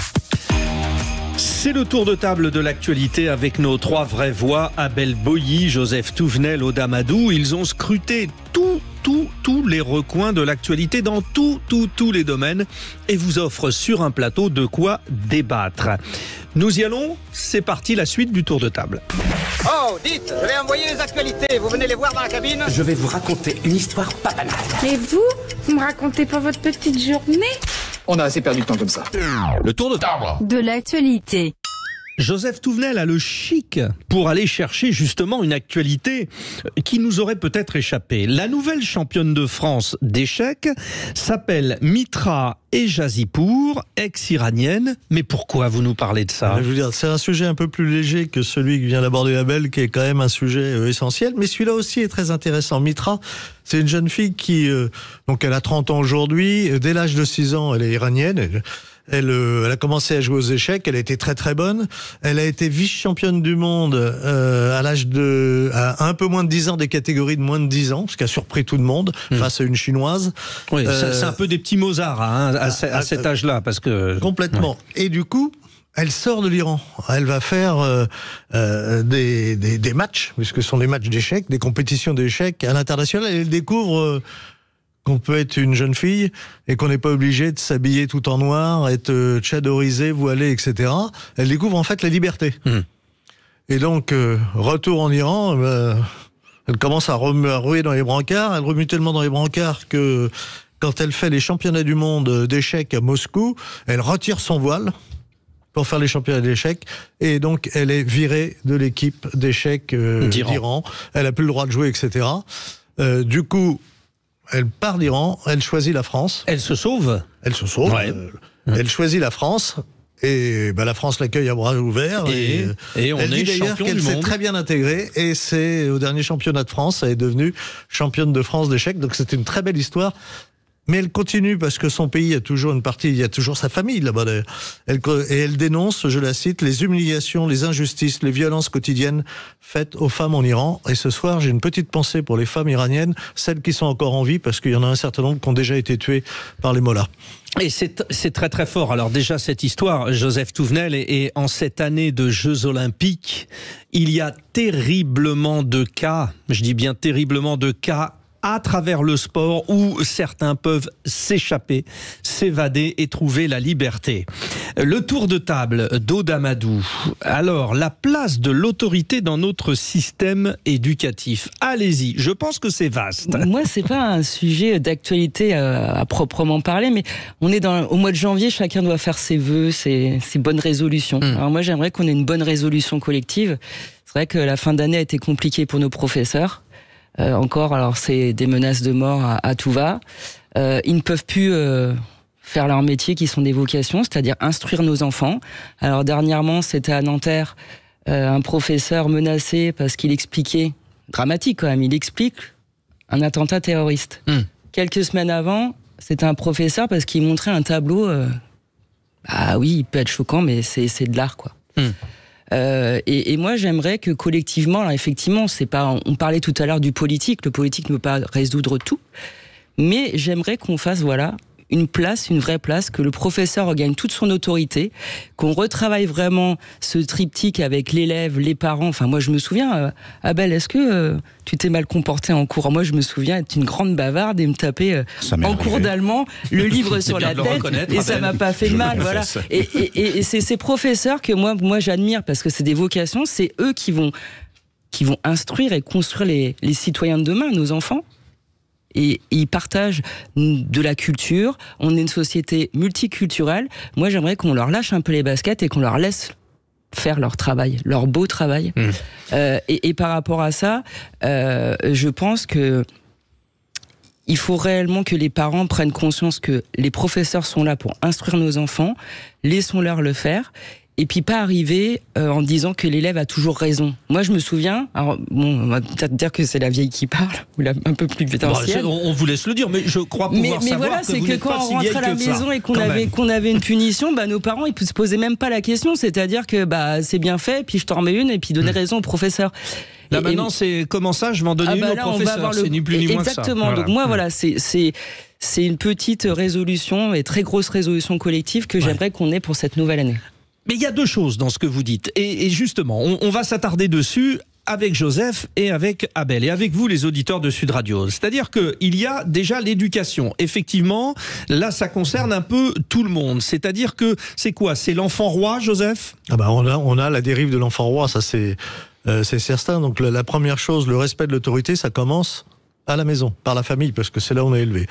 S2: C'est le tour de table de l'actualité avec nos trois vraies voix, Abel Boilly, Joseph Touvenel, Audamadou. Ils ont scruté tous les recoins de l'actualité dans tous les domaines et vous offrent sur un plateau de quoi débattre. Nous y allons, c'est parti, la suite du tour de table.
S17: Oh, dites, je vais envoyer les actualités, vous venez les voir dans la cabine?
S14: Je vais vous raconter une histoire pas banale.
S18: Et vous me racontez pas votre petite journée?
S17: On a assez perdu de temps comme ça.
S2: Le tour de table
S18: de l'actualité.
S2: Joseph Touvenel a le chic pour aller chercher justement une actualité qui nous aurait peut-être échappé. La nouvelle championne de France d'échecs s'appelle Mitra Ejazipour, ex-iranienne. Mais pourquoi vous nous parlez de ça?
S4: Je veux dire, c'est un sujet un peu plus léger que celui que vient d'aborder Abel, qui est quand même un sujet essentiel. Mais celui-là aussi est très intéressant. Mitra, c'est une jeune fille qui, donc elle a 30 ans aujourd'hui. Dès l'âge de 6 ans, elle est iranienne. Elle a commencé à jouer aux échecs, elle a été très très bonne. Elle a été vice-championne du monde à l'âge à un peu moins de 10 ans, des catégories de moins de 10 ans, ce qui a surpris tout le monde face à une chinoise.
S2: Oui, c'est un peu des petits Mozart à cet âge-là, parce que
S4: complètement. Ouais. Et du coup, elle sort de l'Iran. Elle va faire des matchs, puisque ce sont des matchs d'échecs, des compétitions d'échecs à l'international. Et elle découvre qu'on peut être une jeune fille et qu'on n'est pas obligé de s'habiller tout en noir, être tchadorisé, voilé, etc. Elle découvre en fait la liberté. Et donc, retour en Iran, elle commence à ruer dans les brancards. Elle remue tellement dans les brancards que quand elle fait les championnats du monde d'échecs à Moscou, elle retire son voile pour faire les championnats d'échecs. Et donc, elle est virée de l'équipe d'échecs d'Iran. Elle n'a plus le droit de jouer, etc. Du coup, elle part d'Iran, elle choisit la France.
S2: Elle se sauve.
S4: Elle se sauve. Ouais. Elle choisit la France. Et la France l'accueille à bras ouverts. Et
S2: on
S4: elle
S2: est
S4: dit d'ailleurs qu'elle s'est très bien intégrée. Et c'est au dernier championnat de France, elle est devenue championne de France d'échecs. Donc c'est une très belle histoire. Mais elle continue parce que son pays a toujours une partie, il y a toujours sa famille là-bas. Elle dénonce, je la cite, les humiliations, les injustices, les violences quotidiennes faites aux femmes en Iran. Et ce soir, j'ai une petite pensée pour les femmes iraniennes, celles qui sont encore en vie, parce qu'il y en a un certain nombre qui ont déjà été tuées par les mollahs.
S2: Et c'est très très fort. Alors déjà cette histoire, Joseph Touvenel, et en cette année de Jeux Olympiques, il y a terriblement de cas, je dis bien terriblement de cas, à travers le sport où certains peuvent s'échapper, s'évader et trouver la liberté. Le tour de table d'Aude Amadou. Alors, la place de l'autorité dans notre système éducatif. Allez-y, je pense que c'est vaste.
S3: Moi, c'est pas un sujet d'actualité à proprement parler, mais on est au mois de janvier, chacun doit faire ses vœux, ses bonnes résolutions. Alors moi, j'aimerais qu'on ait une bonne résolution collective. C'est vrai que la fin d'année a été compliquée pour nos professeurs. Encore, alors c'est des menaces de mort à tout va. Ils ne peuvent plus faire leur métier qui sont des vocations, c'est-à-dire instruire nos enfants. Alors dernièrement, c'était à Nanterre, un professeur menacé parce qu'il expliquait, dramatique quand même, il explique un attentat terroriste. Quelques semaines avant, c'était un professeur parce qu'il montrait un tableau, ah oui, il peut être choquant, mais c'est de l'art, quoi. Et moi, j'aimerais que collectivement, alors effectivement, c'est pas. On parlait tout à l'heure du politique. Le politique ne peut pas résoudre tout, mais j'aimerais qu'on fasse, voilà, une vraie place, que le professeur regagne toute son autorité, qu'on retravaille vraiment ce triptyque avec l'élève, les parents. Enfin, moi, je me souviens, Abel, est-ce que tu t'es mal comporté en cours? Moi, je me souviens être une grande bavarde et me taper en cours d'allemand le livre sur la tête, et ça m'a pas fait de mal, voilà. Et c'est ces professeurs que moi j'admire parce que c'est des vocations, c'est eux qui vont instruire et construire les citoyens de demain, nos enfants. Et ils partagent de la culture. On est une société multiculturelle. Moi, j'aimerais qu'on leur lâche un peu les baskets et qu'on leur laisse faire leur travail, leur beau travail. Et par rapport à ça, je pense que il faut réellement que les parents prennent conscience que les professeurs sont là pour instruire nos enfants. Laissons-leur le faire. Et puis pas arriver en disant que l'élève a toujours raison. Moi, je me souviens, alors bon, on va peut-être dire que c'est la vieille qui parle, ou la un peu plus ancienne.
S2: On vous laisse le dire, mais je crois pouvoir savoir
S3: voilà,
S2: que
S3: c'est
S2: vous
S3: que
S2: n'êtes
S3: quand
S2: pas
S3: on
S2: si vieille
S3: rentrait à la
S2: que ça,
S3: maison et qu'on avait une punition, nos parents ils se posaient même pas la question, c'est-à-dire que c'est bien fait, puis je t'en remets une, et puis donner raison au professeur.
S2: Là maintenant, c'est comment ça, je vais en donner une au professeur, c'est ni plus ni moins que ça.
S3: Exactement, voilà. Donc moi voilà, c'est une petite résolution, et très grosse résolution collective que j'aimerais qu'on ait pour cette nouvelle année.
S2: Mais il y a deux choses dans ce que vous dites. Et justement, on va s'attarder dessus avec Joseph et avec Abel, et avec vous les auditeurs de Sud Radio. C'est-à-dire qu'il y a déjà l'éducation. Effectivement, là ça concerne un peu tout le monde. C'est-à-dire que c'est quoi? C'est l'enfant roi, Joseph?
S4: On a la dérive de l'enfant roi, ça c'est certain. Donc la première chose, le respect de l'autorité, ça commence à la maison, par la famille, parce que c'est là où on est élevé.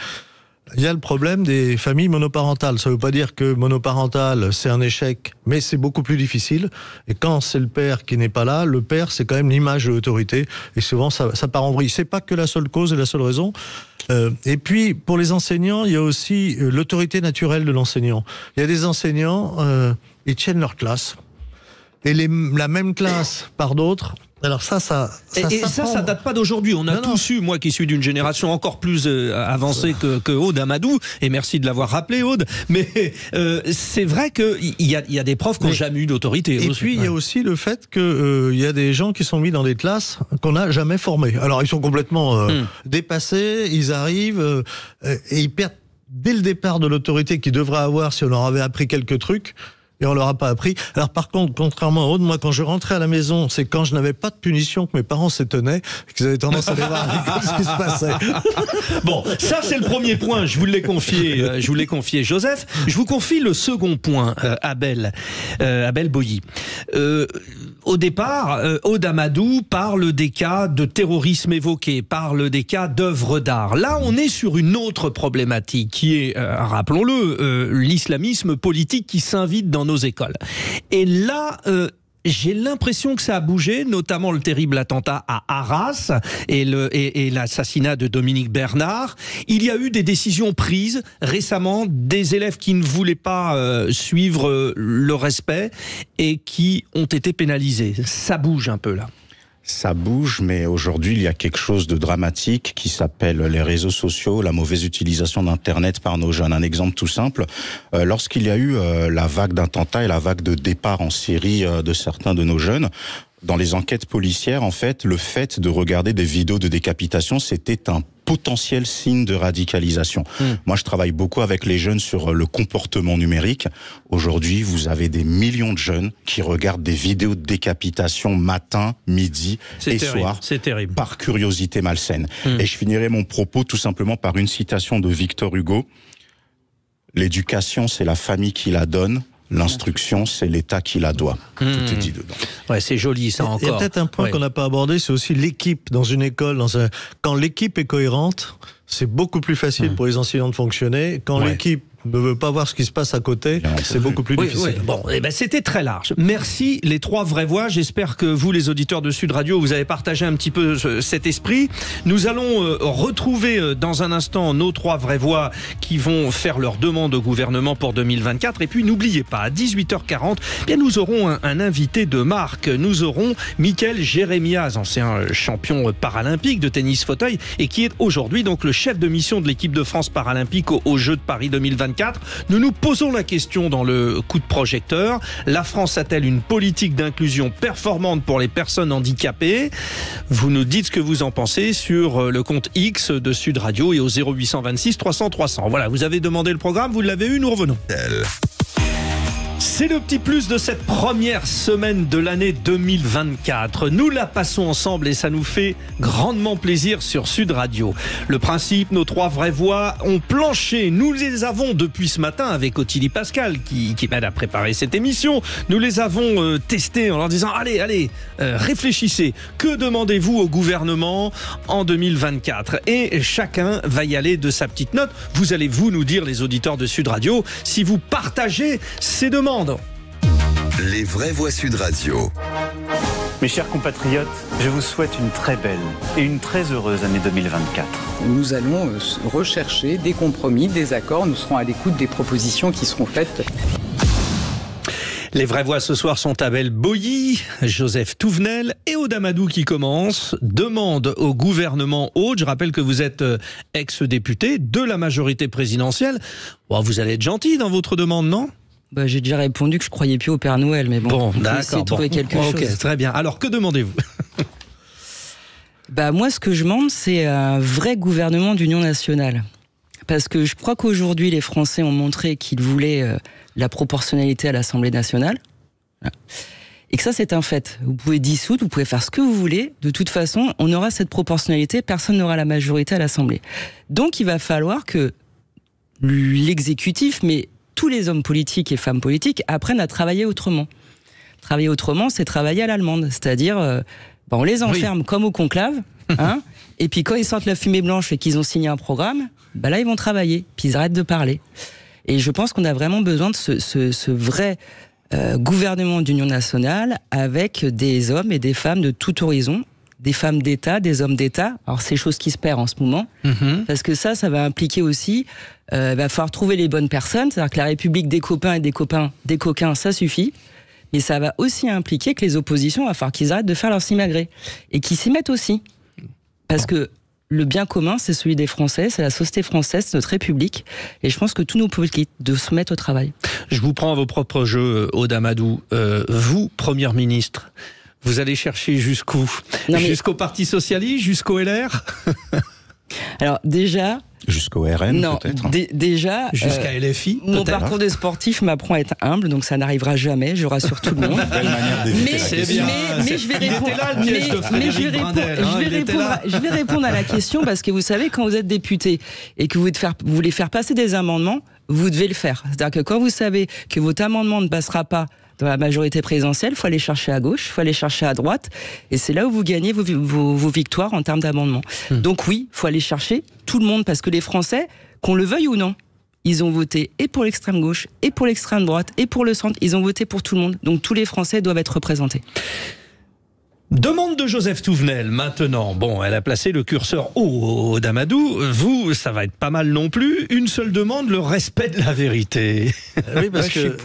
S4: Il y a le problème des familles monoparentales. Ça ne veut pas dire que monoparental, c'est un échec, mais c'est beaucoup plus difficile. Et quand c'est le père qui n'est pas là, le père, c'est quand même l'image de l'autorité. Et souvent, ça part en vrille. C'est pas que la seule cause et la seule raison. Et puis, pour les enseignants, il y a aussi l'autorité naturelle de l'enseignant. Il y a des enseignants, ils tiennent leur classe. Et la même classe par d'autres. Alors ça
S2: date pas d'aujourd'hui. On a tous eu, moi qui suis d'une génération encore plus avancée que Aude Amadou, et merci de l'avoir rappelé, Aude, mais c'est vrai qu'il y a des profs qui n'ont jamais eu d'autorité.
S4: Et puis il y a aussi le fait qu'il y a des gens qui sont mis dans des classes qu'on n'a jamais formées. Alors ils sont complètement dépassés, ils arrivent et ils perdent dès le départ de l'autorité qu'ils devraient avoir si on leur avait appris quelques trucs. Et on leur a pas appris. Alors par contre, contrairement à Aude, moi quand je rentrais à la maison, c'est quand je n'avais pas de punition que mes parents s'étonnaient, qu'ils avaient tendance à aller voir ce qui se passait.
S2: Bon, ça c'est le premier point, je vous l'ai confié, Joseph. Je vous confie le second point, Abel Boilly. Au départ, Aude Amadou parle des cas de terrorisme évoqués, parle des cas d'œuvres d'art. Là, on est sur une autre problématique qui est, rappelons-le, l'islamisme politique qui s'invite dans nos écoles. Et là, j'ai l'impression que ça a bougé, notamment le terrible attentat à Arras et l'assassinat de Dominique Bernard. Il y a eu des décisions prises récemment, des élèves qui ne voulaient pas suivre le respect et qui ont été pénalisés. Ça bouge un peu là.
S7: Ça bouge, mais aujourd'hui, il y a quelque chose de dramatique qui s'appelle les réseaux sociaux, la mauvaise utilisation d'Internet par nos jeunes. Un exemple tout simple, lorsqu'il y a eu la vague d'attentats et la vague de départ en Syrie de certains de nos jeunes, dans les enquêtes policières, en fait, le fait de regarder des vidéos de décapitation, c'était un potentiel signe de radicalisation. Moi, je travaille beaucoup avec les jeunes sur le comportement numérique. Aujourd'hui, vous avez des millions de jeunes qui regardent des vidéos de décapitation matin, midi et soir.
S2: C'est terrible.
S7: Par curiosité malsaine. Et je finirai mon propos tout simplement par une citation de Victor Hugo. L'éducation, c'est la famille qui la donne. L'instruction, c'est l'État qui la doit. Tout est dit dedans.
S2: Ouais, c'est joli, ça, encore.
S4: Il y a peut-être un point qu'on n'a pas abordé, c'est aussi l'équipe dans une école. Quand l'équipe est cohérente, c'est beaucoup plus facile pour les enseignants de fonctionner. Quand l'équipe ne veut pas voir ce qui se passe à côté, c'est beaucoup plus difficile.
S2: Oui. Bon, c'était très large. Merci les trois vraies voix. J'espère que vous, les auditeurs de Sud Radio, vous avez partagé un petit peu cet esprit. Nous allons retrouver dans un instant nos trois vraies voix qui vont faire leur demande au gouvernement pour 2024. Et puis n'oubliez pas, à 18h40, bien nous aurons un invité de marque. Nous aurons Mickaël Jérémiaz, ancien champion paralympique de tennis fauteuil et qui est aujourd'hui donc le chef de mission de l'équipe de France paralympique aux Jeux de Paris 2024. Nous nous posons la question dans le coup de projecteur. La France a-t-elle une politique d'inclusion performante pour les personnes handicapées ? Vous nous dites ce que vous en pensez sur le compte X de Sud Radio et au 0826 300 300. Voilà, vous avez demandé le programme, vous l'avez eu, nous revenons. C'est le petit plus de cette première semaine de l'année 2024. Nous la passons ensemble et ça nous fait grandement plaisir sur Sud Radio. Le principe, nos trois vraies voix ont planché. Nous les avons depuis ce matin avec Ottilie Pascal qui m'aide à préparer cette émission. Nous les avons testés en leur disant allez, réfléchissez. Que demandez-vous au gouvernement en 2024 ? Et chacun va y aller de sa petite note. Vous allez nous dire, les auditeurs de Sud Radio, si vous partagez ces demandes.
S1: Les vraies voix Sud Radio.
S19: Mes chers compatriotes, je vous souhaite une très belle et une très heureuse année 2024.
S20: Nous allons rechercher des compromis, des accords. Nous serons à l'écoute des propositions qui seront faites.
S2: Les vraies voix ce soir sont Abel Boilly, Joseph Touvenel et Aude Amadou qui commence. Demande au gouvernement Aude. Je rappelle que vous êtes ex-député de la majorité présidentielle. Oh, vous allez être gentil dans votre demande, non ?
S3: J'ai déjà répondu que je croyais plus au Père Noël, mais bon,
S2: d'accord.
S3: Trouver quelque chose.
S2: Ok, très bien. Alors, que demandez-vous ?
S3: Moi, ce que je demande, c'est un vrai gouvernement d'union nationale. Parce que je crois qu'aujourd'hui, les Français ont montré qu'ils voulaient la proportionnalité à l'Assemblée nationale. Et que ça, c'est un fait. Vous pouvez dissoudre, vous pouvez faire ce que vous voulez. De toute façon, on aura cette proportionnalité, personne n'aura la majorité à l'Assemblée. Donc, il va falloir que l'exécutif, mais tous les hommes politiques et femmes politiques apprennent à travailler autrement. Travailler autrement, c'est travailler à l'allemande. C'est-à-dire, on les enferme comme au conclave, et puis quand ils sentent la fumée blanche et qu'ils ont signé un programme, là, ils vont travailler, puis ils arrêtent de parler. Et je pense qu'on a vraiment besoin de ce vrai gouvernement d'union nationale avec des hommes et des femmes de tout horizon, des femmes d'État, des hommes d'État. Alors, c'est chose qui se perd en ce moment, parce que ça va impliquer aussi, va falloir trouver les bonnes personnes, c'est-à-dire que la République des copains et des coquins, ça suffit, mais ça va aussi impliquer que les oppositions, il va falloir qu'ils arrêtent de faire leur simagrée, et qu'ils s'y mettent aussi. Parce que le bien commun, c'est celui des Français, c'est la société française, c'est notre République, et je pense que tous nos politiques doivent se mettre au travail.
S2: Je vous prends à vos propres jeux, Aude Amadou. Vous, Première ministre, vous allez chercher jusqu'où ? Jusqu'au Parti Socialiste, jusqu'au LR ?
S3: Alors déjà...
S7: Jusqu'au RN, peut-être.
S3: Déjà...
S2: Jusqu'à LFI,
S3: mon parcours de sportif m'apprend à être humble, donc ça n'arrivera jamais, je rassure tout le monde. Mais je vais répondre à la question, parce que vous savez, quand vous êtes député et que vous voulez faire passer des amendements, vous devez le faire. C'est-à-dire que quand vous savez que votre amendement ne passera pas dans la majorité présidentielle, il faut aller chercher à gauche, il faut aller chercher à droite, et c'est là où vous gagnez vos victoires en termes d'amendements. Donc oui, il faut aller chercher tout le monde, parce que les Français, qu'on le veuille ou non, ils ont voté et pour l'extrême gauche, et pour l'extrême droite, et pour le centre, ils ont voté pour tout le monde. Donc tous les Français doivent être représentés.
S2: Demande de Joseph Touvenel, maintenant. Bon, elle a placé le curseur haut d'Amadou. Vous, ça va être pas mal non plus. Une seule demande, le respect de la vérité.
S4: Oui, parce que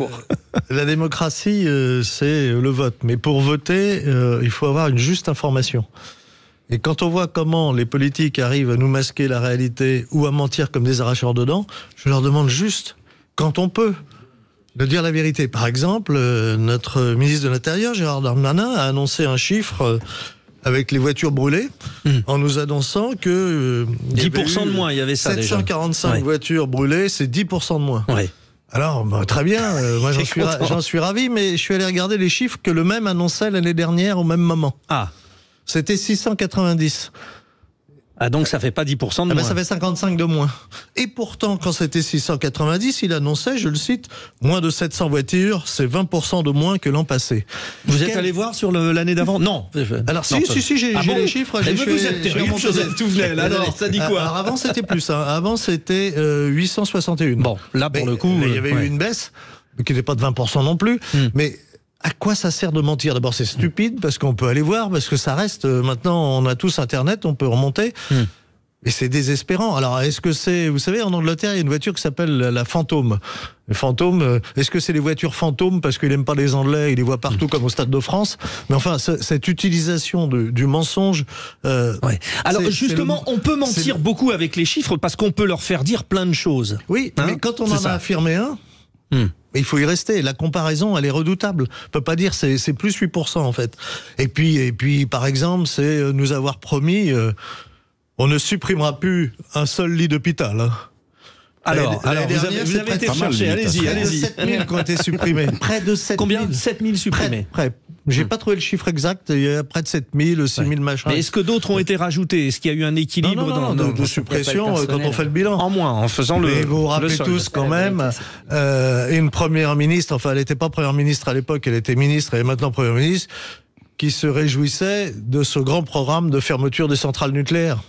S4: la démocratie, c'est le vote. Mais pour voter, il faut avoir une juste information. Et quand on voit comment les politiques arrivent à nous masquer la réalité ou à mentir comme des arracheurs de dents, je leur demande juste, quand on peut, de dire la vérité. Par exemple, notre ministre de l'Intérieur, Gérald Darmanin, a annoncé un chiffre avec les voitures brûlées, en nous annonçant que
S2: 10% de moins, il y avait ça
S4: 745
S2: déjà.
S4: Voitures brûlées, c'est 10% de moins.
S2: Ouais.
S4: Alors, très bien, moi j'en suis ravi, mais je suis allé regarder les chiffres que le même annonçait l'année dernière au même moment.
S2: Ah.
S4: C'était 690.
S2: Ah, donc ça fait pas 10% de moins.
S4: Ça fait 55 de moins. Et pourtant, quand c'était 690, il annonçait, je le cite, moins de 700 voitures, c'est 20% de moins que l'an passé.
S2: Vous êtes allé voir sur l'année d'avant? Non.
S4: Alors si, j'ai les chiffres.
S2: Vous êtes terrible, Joseph Touvenel. Alors, ça dit quoi?
S4: Alors, avant, c'était plus. Avant, c'était 861.
S2: Bon, là, pour le coup...
S4: Il y avait eu une baisse, qui n'était pas de 20% non plus, mais... À quoi ça sert de mentir? D'abord, c'est stupide, parce qu'on peut aller voir, parce que ça reste... Maintenant, on a tous Internet, on peut remonter. Et c'est désespérant. Alors, est-ce que c'est... Vous savez, en Angleterre, il y a une voiture qui s'appelle la Fantôme. Les fantômes, est-ce que c'est les voitures fantômes parce qu'il n'aime pas les Anglais, il les voit partout comme au Stade de France? Mais enfin, cette utilisation du mensonge...
S2: Alors, justement, on peut mentir beaucoup avec les chiffres, parce qu'on peut leur faire dire plein de choses.
S4: Oui, mais quand on en a affirmé un... Il faut y rester. La comparaison, elle est redoutable. On peut pas dire c'est plus 8% en fait. Et puis, par exemple, c'est nous avoir promis, on ne supprimera plus un seul lit d'hôpital. Hein.
S2: Alors vous avez été chercher. Allez-y.
S4: Près de 7000 qui ont été supprimés. Près de 7000.
S2: Combien? 7000 supprimés.
S4: Près. J'ai pas trouvé le chiffre exact. Il y a près de 7000, 6000 machin.
S2: Mais est-ce que d'autres ont été rajoutés? Est-ce qu'il y a eu un équilibre
S4: de suppression quand on fait le bilan?
S2: En moins, en faisant
S4: Mais vous vous rappelez tous quand même, une première ministre, enfin elle n'était pas première ministre à l'époque, elle était ministre, elle est maintenant première ministre, qui se réjouissait de ce grand programme de fermeture des centrales nucléaires.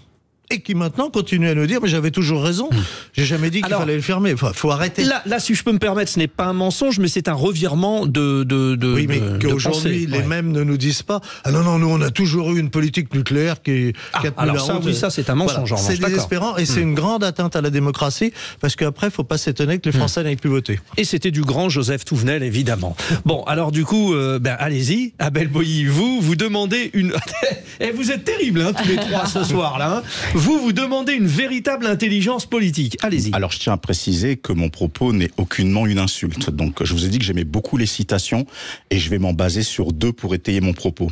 S4: Et qui maintenant continue à nous dire, mais j'avais toujours raison, j'ai jamais dit qu'il fallait le fermer. Enfin, faut arrêter.
S2: Là, si je peux me permettre, ce n'est pas un mensonge, mais c'est un revirement de
S4: oui, mais qu'aujourd'hui, les mêmes ne nous disent pas, ah non, nous on a toujours eu une politique nucléaire qui a tenu la route.
S2: Ça c'est un mensonge.
S4: Voilà, c'est désespérant et c'est une grande atteinte à la démocratie, parce qu'après, faut pas s'étonner que les Français n'aillent plus voter.
S2: Et c'était du grand Joseph Touvenel, évidemment. Bon, alors du coup, allez-y, Abel Boilly, vous demandez une... Et vous êtes terribles, hein, tous les trois ce soir, là. Vous demandez une véritable intelligence politique. Allez-y.
S7: Alors, je tiens à préciser que mon propos n'est aucunement une insulte. Donc, je vous ai dit que j'aimais beaucoup les citations et je vais m'en baser sur deux pour étayer mon propos.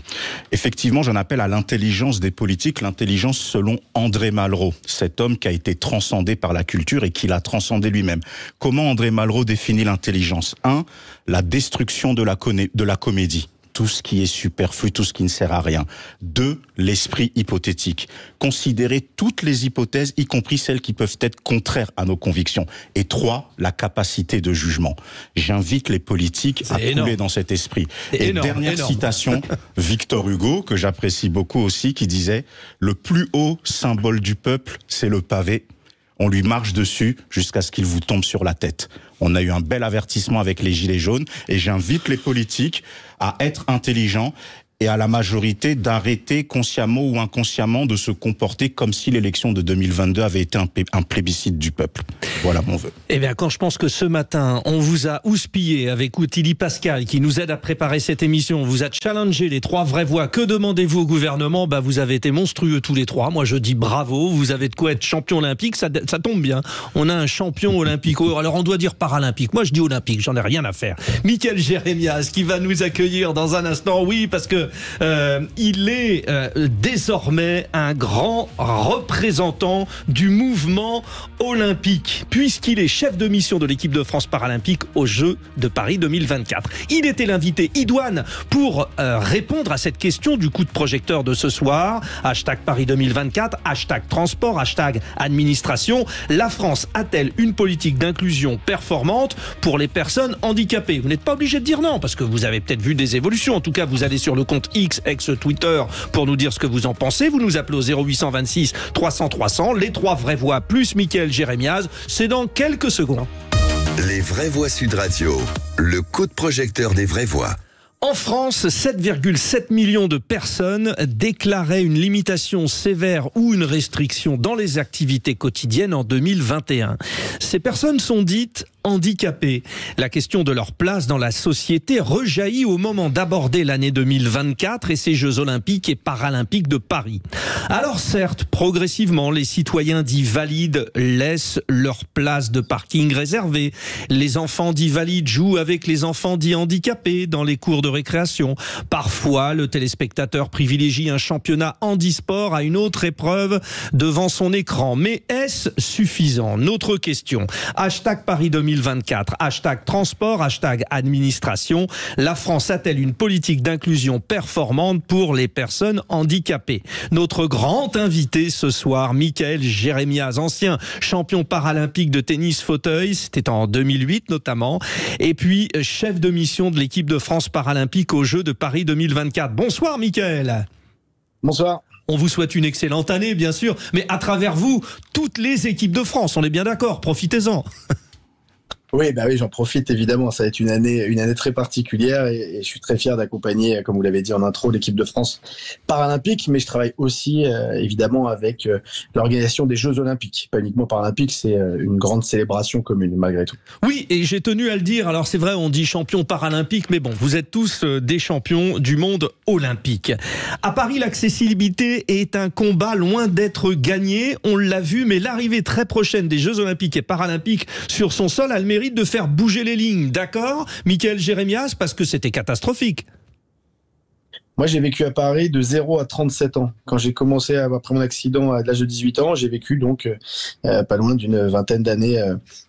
S7: Effectivement, j'en appelle à l'intelligence des politiques, l'intelligence selon André Malraux, cet homme qui a été transcendé par la culture et qui l'a transcendé lui-même. Comment André Malraux définit l'intelligence? 1. La destruction de la comédie. Tout ce qui est superflu, tout ce qui ne sert à rien. 2. L'esprit hypothétique. Considérer toutes les hypothèses, y compris celles qui peuvent être contraires à nos convictions. Et 3. La capacité de jugement. J'invite les politiques à couler dans cet esprit. Et dernière citation, Victor Hugo, que j'apprécie beaucoup aussi, qui disait « Le plus haut symbole du peuple, c'est le pavé. On lui marche dessus jusqu'à ce qu'il vous tombe sur la tête. » On a eu un bel avertissement avec les Gilets jaunes et j'invite les politiques à être intelligents et à la majorité d'arrêter consciemment ou inconsciemment de se comporter comme si l'élection de 2022 avait été un plébiscite du peuple. Voilà mon vœu.
S2: Eh bien, quand je pense que ce matin, on vous a houspillé avec Ottilie Pascal, qui nous aide à préparer cette émission, on vous a challengé les trois vraies voix. Que demandez-vous au gouvernement? Vous avez été monstrueux tous les trois. Moi, je dis bravo. Vous avez de quoi être champion olympique. Ça tombe bien. On a un champion olympique. Alors, on doit dire paralympique. Moi, je dis olympique. J'en ai rien à faire. Mickaël Jérémiaz, qui va nous accueillir dans un instant. Oui, parce que il est désormais un grand représentant du mouvement olympique, puisqu'il est chef de mission de l'équipe de France paralympique aux Jeux de Paris 2024. Il était l'invité idoine pour répondre à cette question du coup de projecteur de ce soir. Hashtag Paris 2024, hashtag transport, hashtag administration. La France a-t-elle une politique d'inclusion performante pour les personnes handicapées? Vous n'êtes pas obligé de dire non, parce que vous avez peut-être vu des évolutions. En tout cas, vous allez sur le compte X, ex-Twitter, pour nous dire ce que vous en pensez. Vous nous appelez au 0826 300 300. Les trois vraies voix plus Mickaël Jérémiaz. C'est dans quelques secondes.
S1: Les vraies voix Sud Radio. Le coup de projecteur des vraies voix.
S2: En France, 7,7 millions de personnes déclaraient une limitation sévère ou une restriction dans les activités quotidiennes en 2021. Ces personnes sont dites handicapées. La question de leur place dans la société rejaillit au moment d'aborder l'année 2024 et ces Jeux Olympiques et Paralympiques de Paris. Alors certes, progressivement, les citoyens dits valides laissent leur place de parking réservée. Les enfants dits valides jouent avec les enfants dits handicapés dans les cours de récréation. Parfois, le téléspectateur privilégie un championnat handisport à une autre épreuve devant son écran. Mais est-ce suffisant? Notre question. Hashtag Paris 2024, hashtag transport, hashtag administration. La France a-t-elle une politique d'inclusion performante pour les personnes handicapées? Notre grand invité ce soir, Michael Jérémiaz, ancien champion paralympique de tennis fauteuil, c'était en 2008 notamment, et puis chef de mission de l'équipe de France paralympique aux Jeux de Paris 2024. Bonsoir Michael.
S21: Bonsoir.
S2: On vous souhaite une excellente année bien sûr, mais à travers vous, toutes les équipes de France, on est bien d'accord, profitez-en.
S21: Oui, j'en profite évidemment. Ça va être une année très particulière et je suis très fier d'accompagner, comme vous l'avez dit en intro, l'équipe de France paralympique. Mais je travaille aussi évidemment avec l'organisation des Jeux Olympiques, pas uniquement paralympiques. C'est une grande célébration commune malgré tout.
S2: Oui, et j'ai tenu à le dire. Alors c'est vrai, on dit champion paralympique, mais bon, vous êtes tous des champions du monde olympique. À Paris, l'accessibilité est un combat loin d'être gagné. On l'a vu, mais l'arrivée très prochaine des Jeux Olympiques et Paralympiques sur son sol a le mérite de faire bouger les lignes, d'accord, Michael Jérémiaz, parce que c'était catastrophique.
S21: Moi, j'ai vécu à Paris de 0 à 37 ans. Quand j'ai commencé après mon accident à l'âge de 18 ans, j'ai vécu donc pas loin d'une vingtaine d'années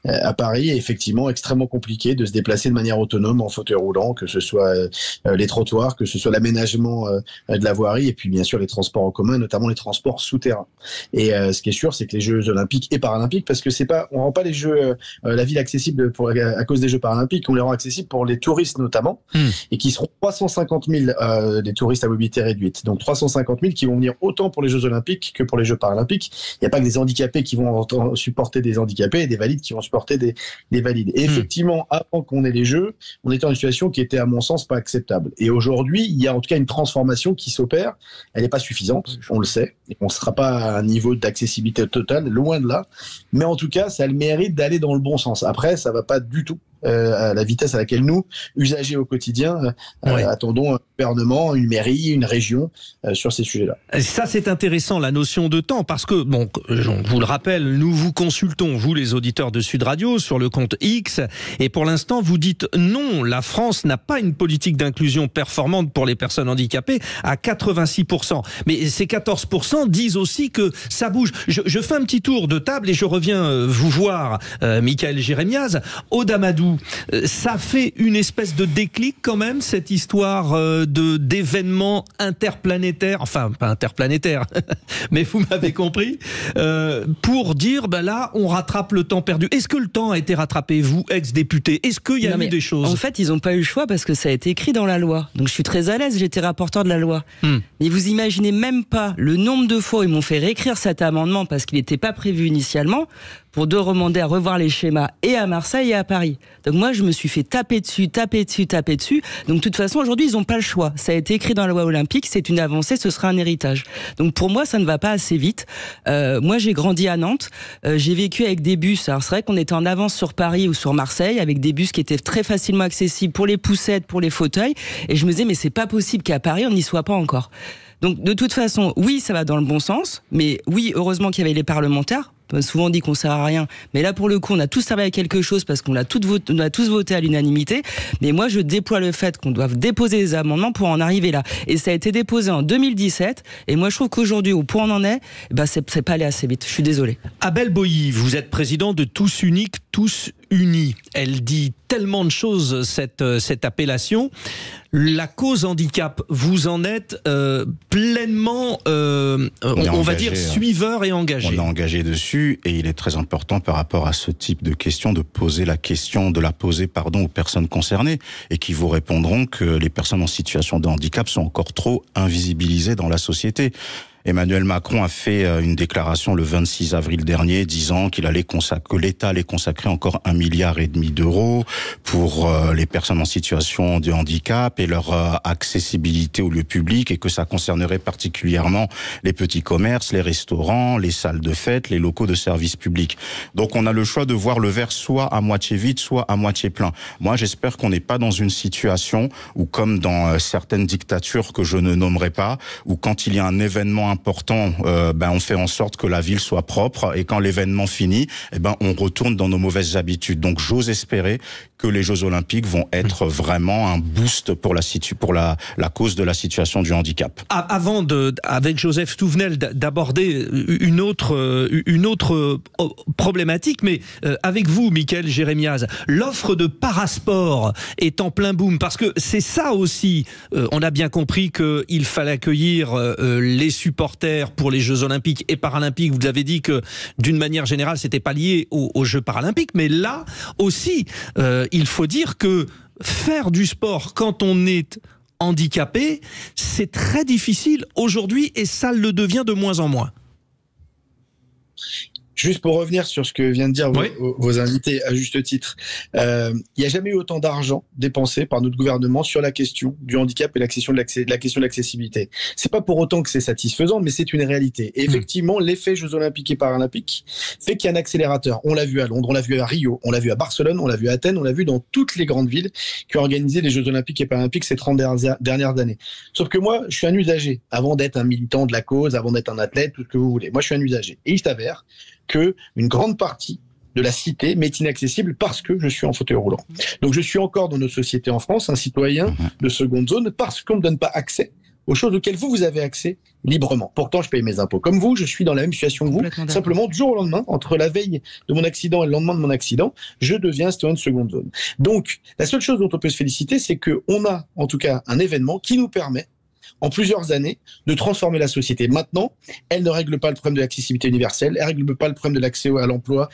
S21: à Paris. Et effectivement, extrêmement compliqué de se déplacer de manière autonome en fauteuil roulant, que ce soit les trottoirs, que ce soit l'aménagement de la voirie et puis bien sûr les transports en commun, notamment les transports souterrains. Et ce qui est sûr, c'est que les Jeux Olympiques et Paralympiques, parce que on rend pas les Jeux, la ville accessible à cause des Jeux Paralympiques, on les rend accessibles pour les touristes notamment, et qui seront 350 000 des touristes à mobilité réduite. Donc 350 000 qui vont venir autant pour les Jeux Olympiques que pour les Jeux Paralympiques. Il n'y a pas que des handicapés qui vont supporter des handicapés et des valides qui vont supporter des valides. Et effectivement, avant qu'on ait les Jeux, on était dans une situation qui était à mon sens pas acceptable. Et aujourd'hui, il y a en tout cas une transformation qui s'opère. Elle n'est pas suffisante, on le sait. Et on ne sera pas à un niveau d'accessibilité totale, loin de là. Mais en tout cas, ça a le mérite d'aller dans le bon sens. Après, ça ne va pas du tout à la vitesse à laquelle nous, usagers au quotidien, attendons un gouvernement, une mairie, une région sur ces sujets-là.
S2: Ça, c'est intéressant, la notion de temps, parce que, bon, je vous le rappelle, nous vous consultons, vous les auditeurs de Sud Radio, sur le compte X, et pour l'instant, vous dites non, la France n'a pas une politique d'inclusion performante pour les personnes handicapées à 86%. Mais ces 14% disent aussi que ça bouge. Je fais un petit tour de table et je reviens vous voir, Michael Jérémiaz. Aude Amadou, ça fait une espèce de déclic quand même, cette histoire d'événements interplanétaires, enfin pas interplanétaires, mais vous m'avez compris, pour dire là on rattrape le temps perdu. Est-ce que le temps a été rattrapé, vous, ex-député? Est-ce qu'il y a eu des choses?
S3: En fait, ils n'ont pas eu le choix parce que ça a été écrit dans la loi. Donc je suis très à l'aise, j'étais rapporteur de la loi. Mais vous imaginez même pas le nombre de fois où ils m'ont fait réécrire cet amendement parce qu'il n'était pas prévu initialement, pour demander à revoir les schémas et à Marseille et à Paris. Donc moi, je me suis fait taper dessus. Donc de toute façon, aujourd'hui, ils n'ont pas le choix. Ça a été écrit dans la loi olympique, c'est une avancée, ce sera un héritage. Donc pour moi, ça ne va pas assez vite. Moi, j'ai grandi à Nantes. J'ai vécu avec des bus. Alors c'est vrai qu'on était en avance sur Paris ou sur Marseille, avec des bus qui étaient très facilement accessibles pour les poussettes, pour les fauteuils. Et je me disais, mais c'est pas possible qu'à Paris, on n'y soit pas encore. Donc de toute façon, oui, ça va dans le bon sens. Mais oui, heureusement qu'il y avait les parlementaires. Souvent on dit qu'on sert à rien, mais là pour le coup on a tous servi à quelque chose parce qu'on a tous voté à l'unanimité. Mais moi je déploie le fait qu'on doive déposer des amendements pour en arriver là. Et ça a été déposé en 2017. Et moi je trouve qu'aujourd'hui au point où on en est, c'est pas allé assez vite. Je suis désolé.
S2: Abel Boilly, vous êtes président de Tous Uniques, Tous Unis. Elle dit tellement de choses cette appellation. La cause handicap, vous en êtes pleinement, on va dire, suiveur et engagé.
S7: On est engagé dessus et il est très important par rapport à ce type de question de la poser aux personnes concernées et qui vous répondront que les personnes en situation de handicap sont encore trop invisibilisées dans la société. Emmanuel Macron a fait une déclaration le 26 avril dernier disant que l'État allait consacrer encore 1,5 milliard d'euros pour les personnes en situation de handicap et leur accessibilité au lieu public, et que ça concernerait particulièrement les petits commerces, les restaurants, les salles de fête, les locaux de services publics. Donc on a le choix de voir le verre soit à moitié vide, soit à moitié plein. Moi, j'espère qu'on n'est pas dans une situation où, comme dans certaines dictatures que je ne nommerai pas, où quand il y a un événement important, on fait en sorte que la ville soit propre, et quand l'événement finit, on retourne dans nos mauvaises habitudes. Donc j'ose espérer que les Jeux Olympiques vont être vraiment un boost pour la cause de la situation du handicap.
S2: Avant avec Joseph Touvenel d'aborder une autre problématique, mais avec vous, Mickaël Jérémiaz, l'offre de parasport est en plein boom, parce que c'est ça aussi, on a bien compris qu'il fallait accueillir les supporters pour les Jeux Olympiques et Paralympiques. Vous avez dit que d'une manière générale, c'était pas lié aux Jeux Paralympiques, mais là aussi, il faut dire que faire du sport quand on est handicapé, c'est très difficile aujourd'hui, et ça le devient de moins en moins.
S21: Juste pour revenir sur ce que viennent de dire vos invités à juste titre, il n'y a jamais eu autant d'argent dépensé par notre gouvernement sur la question du handicap et la question de l'accessibilité. C'est pas pour autant que c'est satisfaisant, mais c'est une réalité. Et effectivement, l'effet Jeux Olympiques et Paralympiques fait qu'il y a un accélérateur. On l'a vu à Londres, on l'a vu à Rio, on l'a vu à Barcelone, on l'a vu à Athènes, on l'a vu dans toutes les grandes villes qui ont organisé les Jeux Olympiques et Paralympiques ces 30 dernières années. Sauf que moi, je suis un usager, avant d'être un militant de la cause, avant d'être un athlète, tout ce que vous voulez. Moi, je suis un usager. Et il s'avère que une grande partie de la cité m'est inaccessible parce que je suis en fauteuil roulant. Donc je suis encore dans notre société en France un citoyen de seconde zone parce qu'on ne me donne pas accès aux choses auxquelles vous avez accès librement. Pourtant, je paye mes impôts comme vous, je suis dans la même situation que vous. Simplement, du jour au lendemain, entre la veille de mon accident et le lendemain de mon accident, je deviens citoyen de seconde zone. Donc, la seule chose dont on peut se féliciter, c'est qu'on a en tout cas un événement qui nous permet, en plusieurs années, de transformer la société. Maintenant, elle ne règle pas le problème de l'accessibilité universelle, elle ne règle pas le problème de l'accès à l'emploi,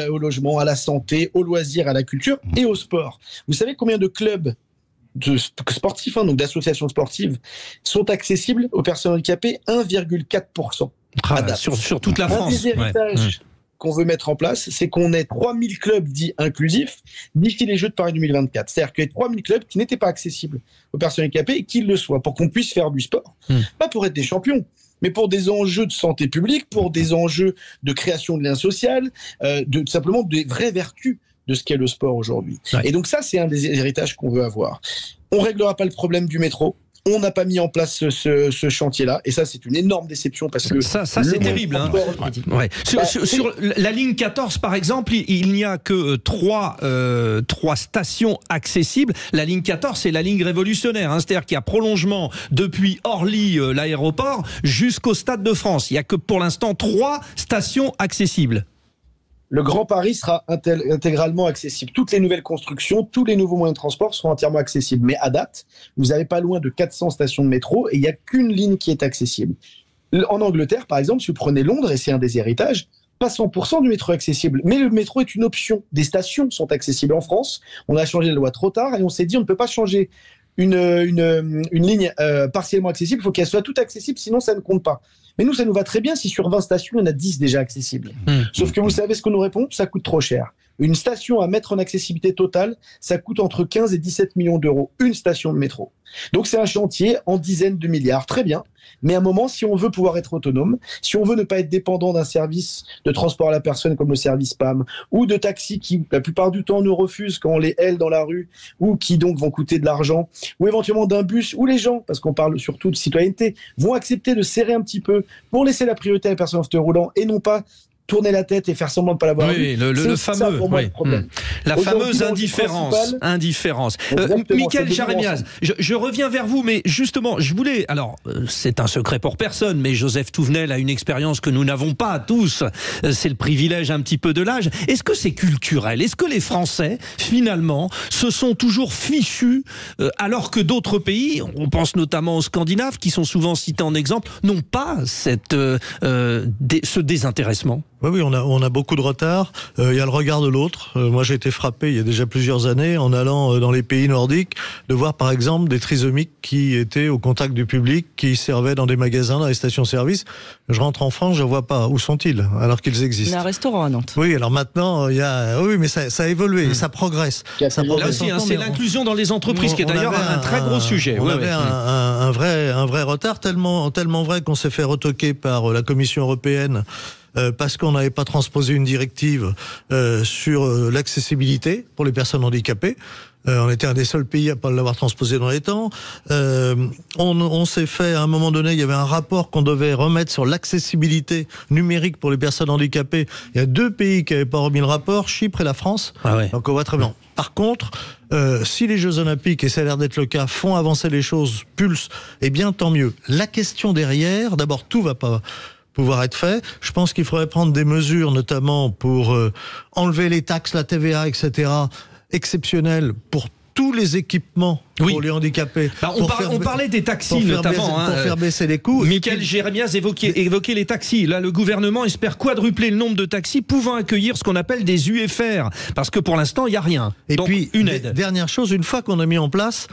S21: au logement, à la santé, aux loisirs, à la culture et au sport. Vous savez combien de clubs sportifs, donc d'associations sportives, sont accessibles aux personnes handicapées? 1,4%.
S2: Sur toute la France.
S21: Un des héritages qu'on veut mettre en place, c'est qu'on ait 3000 clubs dits inclusifs d'ici les Jeux de Paris 2024. C'est-à-dire qu'il y a 3000 clubs qui n'étaient pas accessibles aux personnes handicapées et qu'ils le soient, pour qu'on puisse faire du sport. Pas pour être des champions, mais pour des enjeux de santé publique, pour des enjeux de création de liens sociaux, simplement des vraies vertus de ce qu'est le sport aujourd'hui. Et donc ça, c'est un des héritages qu'on veut avoir. On ne réglera pas le problème du métro. On n'a pas mis en place ce chantier-là, et ça, c'est une énorme déception parce que
S2: ça c'est terrible. Sur la ligne 14, par exemple, il n'y a que trois stations accessibles. La ligne 14, c'est la ligne révolutionnaire, c'est-à-dire qu'il y a prolongement depuis Orly, l'aéroport, jusqu'au Stade de France. Il n'y a que pour l'instant 3 stations accessibles.
S21: Le Grand Paris sera intégralement accessible. Toutes les nouvelles constructions, tous les nouveaux moyens de transport seront entièrement accessibles. Mais à date, vous n'avez pas loin de 400 stations de métro et il n'y a qu'une ligne qui est accessible. En Angleterre, par exemple, si vous prenez Londres, et c'est un des héritages, pas 100% du métro accessible. Mais le métro est une option. Des stations sont accessibles en France. On a changé la loi trop tard et on s'est dit on ne peut pas changer une ligne partiellement accessible. Il faut qu'elle soit toute accessible, sinon ça ne compte pas. Mais nous, ça nous va très bien si sur 20 stations, il y en a 10 déjà accessibles. Sauf que vous savez ce qu'on nous répond? Ça coûte trop cher. Une station à mettre en accessibilité totale, ça coûte entre 15 et 17 millions d'euros, une station de métro. Donc c'est un chantier en dizaines de milliards, très bien. Mais à un moment, si on veut pouvoir être autonome, si on veut ne pas être dépendant d'un service de transport à la personne comme le service PAM, ou de taxis qui, la plupart du temps, nous refusent quand on les hèle dans la rue, ou qui donc vont coûter de l'argent, ou éventuellement d'un bus, où les gens, parce qu'on parle surtout de citoyenneté, vont accepter de serrer un petit peu pour laisser la priorité à la personne en fauteuil roulant et non pas tourner la tête et faire semblant de ne pas l'avoir vu.
S2: Le fameux, la fameuse indifférence. Mickaël Jérémiaz, je reviens vers vous, mais justement, je voulais, alors, c'est un secret pour personne, mais Joseph Touvenel a une expérience que nous n'avons pas tous, c'est le privilège un petit peu de l'âge. Est-ce que c'est culturel? Est-ce que les Français, finalement, se sont toujours fichus, alors que d'autres pays, on pense notamment aux Scandinaves, qui sont souvent cités en exemple, n'ont pas ce désintéressement?
S4: Oui, on a beaucoup de retard. Il y a le regard de l'autre. Moi, j'ai été frappé il y a déjà plusieurs années en allant dans les pays nordiques de voir, par exemple, des trisomiques qui étaient au contact du public, qui servaient dans des magasins, dans les stations-service. Je rentre en France, je vois pas. Où sont-ils alors qu'ils existent?
S3: Il y a un restaurant à Nantes.
S4: Oui, alors maintenant, il y a. Oui, mais ça a évolué, ça progresse.
S2: Là aussi, c'est l'inclusion dans les entreprises qui est d'ailleurs un très gros sujet.
S4: On avait un vrai retard, tellement vrai qu'on s'est fait retoquer par la Commission européenne. Parce qu'on n'avait pas transposé une directive sur l'accessibilité pour les personnes handicapées. On était un des seuls pays à pas l'avoir transposé dans les temps. On s'est fait, à un moment donné, il y avait un rapport qu'on devait remettre sur l'accessibilité numérique pour les personnes handicapées. Il y a 2 pays qui n'avaient pas remis le rapport, Chypre et la France. Donc on voit très bien. Par contre, si les Jeux Olympiques, et ça a l'air d'être le cas, font avancer les choses, pulsent, eh bien tant mieux. La question derrière, d'abord, tout va pas pouvoir être fait. Je pense qu'il faudrait prendre des mesures, notamment pour enlever les taxes, la TVA, etc., exceptionnelles pour tous les équipements pour les handicapés.
S2: On parlait des taxis notamment.
S4: Pour faire baisser les coûts.
S2: Michael Jérémiaz évoquait les taxis. Là, le gouvernement espère quadrupler le nombre de taxis pouvant accueillir ce qu'on appelle des UFR. Parce que pour l'instant, il n'y a rien.
S4: Et
S2: donc,
S4: puis,
S2: une aide.
S4: Dernière chose, une fois qu'on a mis en place,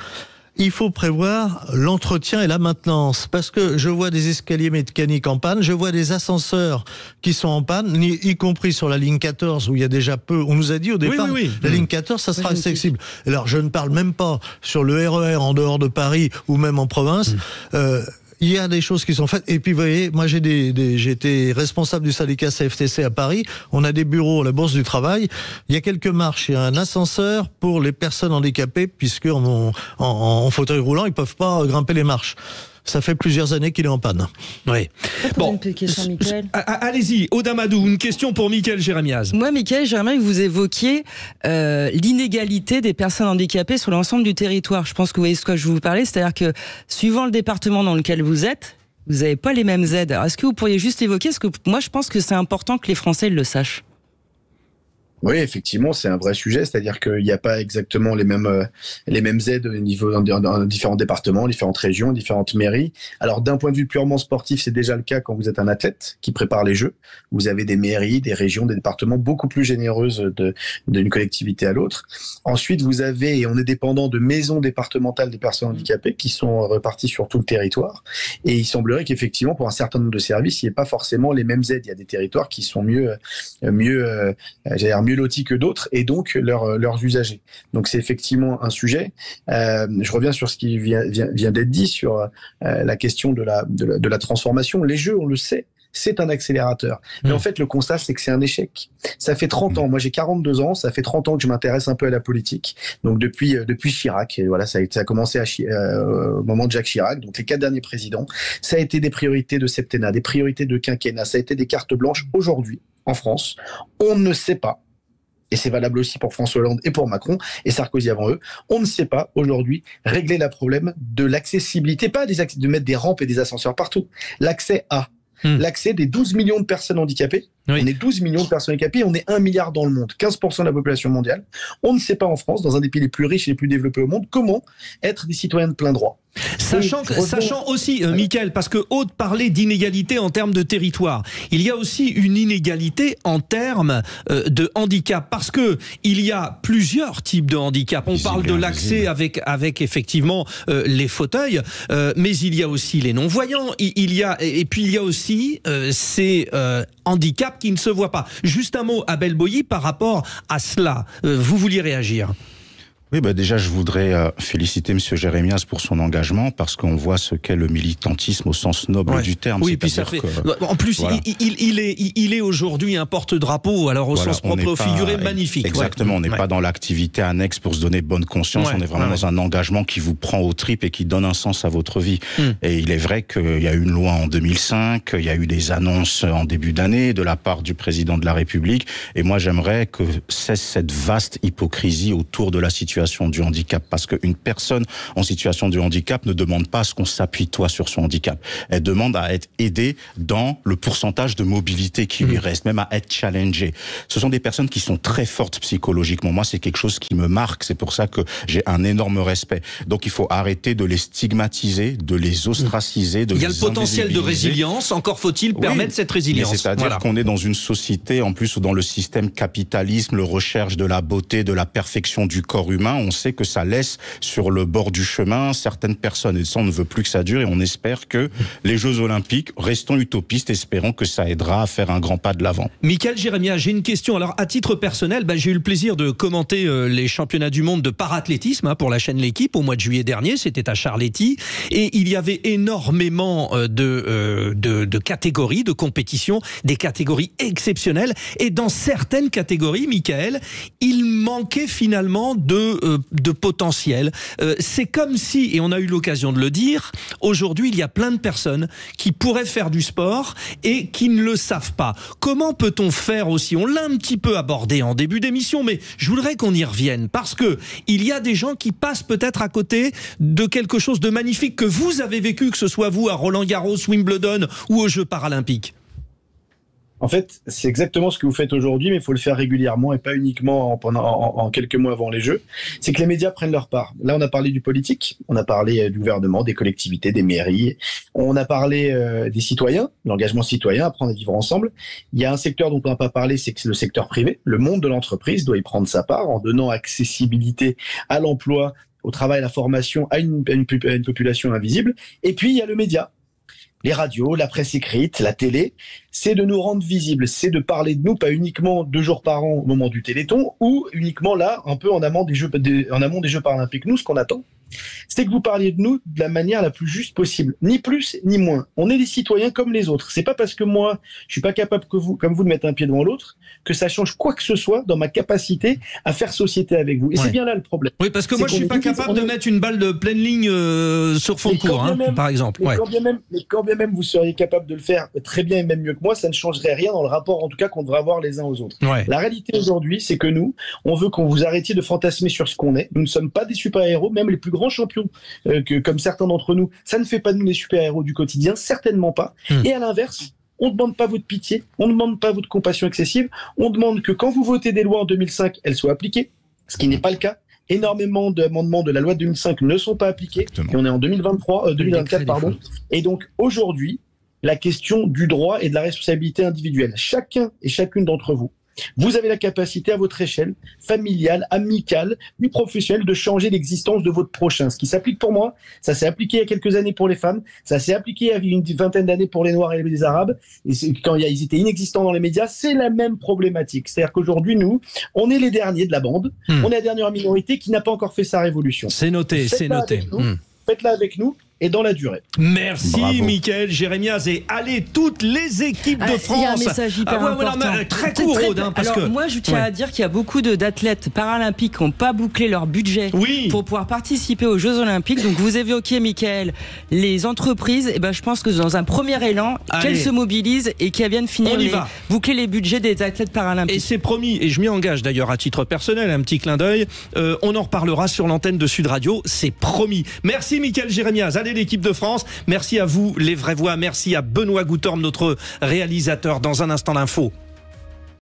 S4: il faut prévoir l'entretien et la maintenance, parce que je vois des escaliers mécaniques en panne, je vois des ascenseurs qui sont en panne, y compris sur la ligne 14 où il y a déjà peu. On nous a dit au départ, la ligne 14, ça sera accessible. Alors je ne parle même pas sur le RER en dehors de Paris ou même en province. Il y a des choses qui sont faites. Et puis, vous voyez, moi, j'ai été responsable du syndicat CFTC à Paris. On a des bureaux à la Bourse du Travail. Il y a quelques marches. Il y a un ascenseur pour les personnes handicapées, puisque en fauteuil roulant, ils peuvent pas grimper les marches. Ça fait plusieurs années qu'il est en panne.
S2: Oui.
S3: Bon, une question, Michael.
S2: Allez-y, Audamadou, une question pour Michael Jérémiaz.
S3: Moi, Michael, j'aimerais que vous évoquiez l'inégalité des personnes handicapées sur l'ensemble du territoire. Je pense que vous voyez ce que je vous parlais, c'est-à-dire que suivant le département dans lequel vous êtes, vous n'avez pas les mêmes aides. Alors, est-ce que vous pourriez juste évoquer, parce que moi, je pense que c'est important que les Français le sachent.
S21: Oui, effectivement, c'est un vrai sujet, c'est-à-dire qu'il n'y a pas exactement les mêmes aides au niveau dans différents départements, différentes régions, différentes mairies. Alors, d'un point de vue purement sportif, c'est déjà le cas quand vous êtes un athlète qui prépare les Jeux. Vous avez des mairies, des régions, des départements beaucoup plus généreuses d'une collectivité à l'autre. Ensuite, vous avez, et on est dépendant de maisons départementales des personnes handicapées qui sont réparties sur tout le territoire. Et il semblerait qu'effectivement, pour un certain nombre de services, il n'y ait pas forcément les mêmes aides. Il y a des territoires qui sont mieux lotis que d'autres, et donc leurs usagers. Donc c'est effectivement un sujet. Je reviens sur ce qui vient d'être dit sur la question de la transformation. Les Jeux, on le sait, c'est un accélérateur. Mais en fait, le constat, c'est que c'est un échec. Ça fait 30 ans. Moi, j'ai 42 ans. Ça fait 30 ans que je m'intéresse un peu à la politique. Donc, depuis Chirac. Et voilà, ça a commencé au moment de Jacques Chirac. Donc, les 4 derniers présidents. Ça a été des priorités de septennat, des priorités de quinquennat. Ça a été des cartes blanches. Aujourd'hui, en France, on ne sait pas. Et c'est valable aussi pour François Hollande et pour Macron et Sarkozy avant eux. On ne sait pas aujourd'hui régler le problème de l'accessibilité, pas de mettre des rampes et des ascenseurs partout. L'accès l'accès des 12 millions de personnes handicapées. Oui. On est 12 millions de personnes handicapées, on est 1 milliard dans le monde, 15% de la population mondiale. On ne sait pas en France, dans un des pays les plus riches et les plus développés au monde, comment être des citoyens de plein droit.
S2: Sachant aussi, Michael, parce que Aude parlait d'inégalité en termes de territoire, il y a aussi une inégalité en termes de handicap, parce que il y a plusieurs types de handicap. On parle de l'accès avec effectivement les fauteuils, mais il y a aussi les non-voyants, et puis il y a aussi ces handicaps qui ne se voient pas. Juste un mot, Abel Boilly, par rapport à cela. Vous vouliez réagir ?
S7: Oui, déjà, je voudrais féliciter M. Jérémiaz pour son engagement, parce qu'on voit ce qu'est le militantisme au sens noble du terme.
S2: Oui, puis ça fait. En plus, voilà. il est aujourd'hui un porte-drapeau, alors au sens propre et au figuré, magnifique.
S7: Exactement, on n'est pas dans l'activité annexe pour se donner bonne conscience, on est vraiment dans un engagement qui vous prend aux tripes et qui donne un sens à votre vie. Et il est vrai qu'il y a eu une loi en 2005, il y a eu des annonces en début d'année de la part du président de la République, et moi j'aimerais que cesse cette vaste hypocrisie autour de la situation situation du handicap, parce qu'une personne en situation de handicap ne demande pas à ce qu'on s'appuie sur son handicap. Elle demande à être aidée dans le pourcentage de mobilité qui lui reste, même à être challengée. Ce sont des personnes qui sont très fortes psychologiquement. Moi, c'est quelque chose qui me marque. C'est pour ça que j'ai un énorme respect. Donc, il faut arrêter de les stigmatiser, de les ostraciser, de les
S2: Il y a le potentiel de résilience. Encore faut-il permettre cette résilience.
S7: C'est-à-dire qu'on est dans une société, en plus, dans le système capitalisme, le recherche de la beauté, de la perfection du corps humain. On sait que ça laisse sur le bord du chemin certaines personnes. Et ça, on ne veut plus que ça dure. Et on espère que les Jeux Olympiques, restons utopistes, espérons que ça aidera à faire un grand pas de l'avant.
S2: Michael Jérémia, j'ai une question. Alors, à titre personnel, j'ai eu le plaisir de commenter les championnats du monde de para-athlétisme pour la chaîne L'Équipe au mois de juillet dernier. C'était à Charletti. Et il y avait énormément de catégories, de compétitions, des catégories exceptionnelles. Et dans certaines catégories, Michael, il manquait finalement de potentiel. C'est comme si, et on a eu l'occasion de le dire, aujourd'hui, il y a plein de personnes qui pourraient faire du sport et qui ne le savent pas. Comment peut-on faire aussi? On l'a un petit peu abordé en début d'émission, mais je voudrais qu'on y revienne parce que il y a des gens qui passent peut-être à côté de quelque chose de magnifique que vous avez vécu, que ce soit vous à Roland-Garros, Wimbledon ou aux Jeux Paralympiques.
S21: En fait, c'est exactement ce que vous faites aujourd'hui, mais il faut le faire régulièrement et pas uniquement en quelques mois avant les Jeux. C'est que les médias prennent leur part. Là, on a parlé du politique, on a parlé du gouvernement, des collectivités, des mairies, on a parlé des citoyens, l'engagement citoyen, apprendre à vivre ensemble. Il y a un secteur dont on n'a pas parlé, c'est le secteur privé. Le monde de l'entreprise doit y prendre sa part en donnant accessibilité à l'emploi, au travail, à la formation, à une population invisible. Et puis, il y a le média. Les radios, la presse écrite, la télé, c'est de nous rendre visibles, c'est de parler de nous, pas uniquement 2 jours par an au moment du Téléthon, ou uniquement là, un peu en amont des Jeux Paralympiques. Nous, ce qu'on attend, c'est que vous parliez de nous de la manière la plus juste possible, ni plus ni moins. On est des citoyens comme les autres. C'est pas parce que moi, je suis pas capable comme vous de mettre un pied devant l'autre que ça change quoi que ce soit dans ma capacité à faire société avec vous. Et c'est bien là le problème.
S2: Oui, parce que moi, je suis pas capable de mettre une balle de pleine ligne sur fond de cours, par exemple.
S21: Mais quand bien même vous seriez capable de le faire très bien et même mieux que moi, ça ne changerait rien dans le rapport, en tout cas, qu'on devrait avoir les uns aux autres. Ouais. La réalité aujourd'hui, c'est que nous, on veut qu'on vous arrêtiez de fantasmer sur ce qu'on est. Nous ne sommes pas des super-héros, même les plus grands champions, comme certains d'entre nous. Ça ne fait pas de nous des super-héros du quotidien, certainement pas. Et à l'inverse, on ne demande pas votre pitié, on ne demande pas votre compassion excessive, on demande que quand vous votez des lois en 2005, elles soient appliquées, ce qui n'est pas le cas. Énormément d'amendements de la loi de 2005 ne sont pas appliqués. Exactement. Et on est en 2024, pardon. Et donc aujourd'hui, la question du droit et de la responsabilité individuelle. Chacun et chacune d'entre vous, vous avez la capacité à votre échelle, familiale, amicale, puis professionnelle, de changer l'existence de votre prochain. Ce qui s'applique pour moi, ça s'est appliqué il y a quelques années pour les femmes, ça s'est appliqué il y a une vingtaine d'années pour les Noirs et les Arabes, et quand ils étaient inexistants dans les médias, c'est la même problématique. C'est-à-dire qu'aujourd'hui, nous, on est les derniers de la bande, on est la dernière minorité qui n'a pas encore fait sa révolution.
S2: C'est noté, c'est noté.
S21: Faites-la avec nous. Et dans la durée.
S2: Merci Michael Jérémiaz, et allez toutes les équipes de France.
S3: Il y a un message hyper important.
S2: Très court, parce
S3: alors,
S2: que
S3: moi je tiens à dire qu'il y a beaucoup d'athlètes paralympiques qui n'ont pas bouclé leur budget pour pouvoir participer aux Jeux Olympiques. Donc vous évoquiez, Michael, les entreprises. Et je pense que dans un premier élan, qu'elles se mobilisent et qu'elles viennent boucler les budgets des athlètes paralympiques.
S2: Et c'est promis, et je m'y engage d'ailleurs à titre personnel, un petit clin d'œil. On en reparlera sur l'antenne de Sud Radio, c'est promis. Merci Michael Jérémiaz. Allez l'équipe de France, merci à vous les vraies voix, merci à Benoît Goutorme, notre réalisateur. Dans un instant l'info.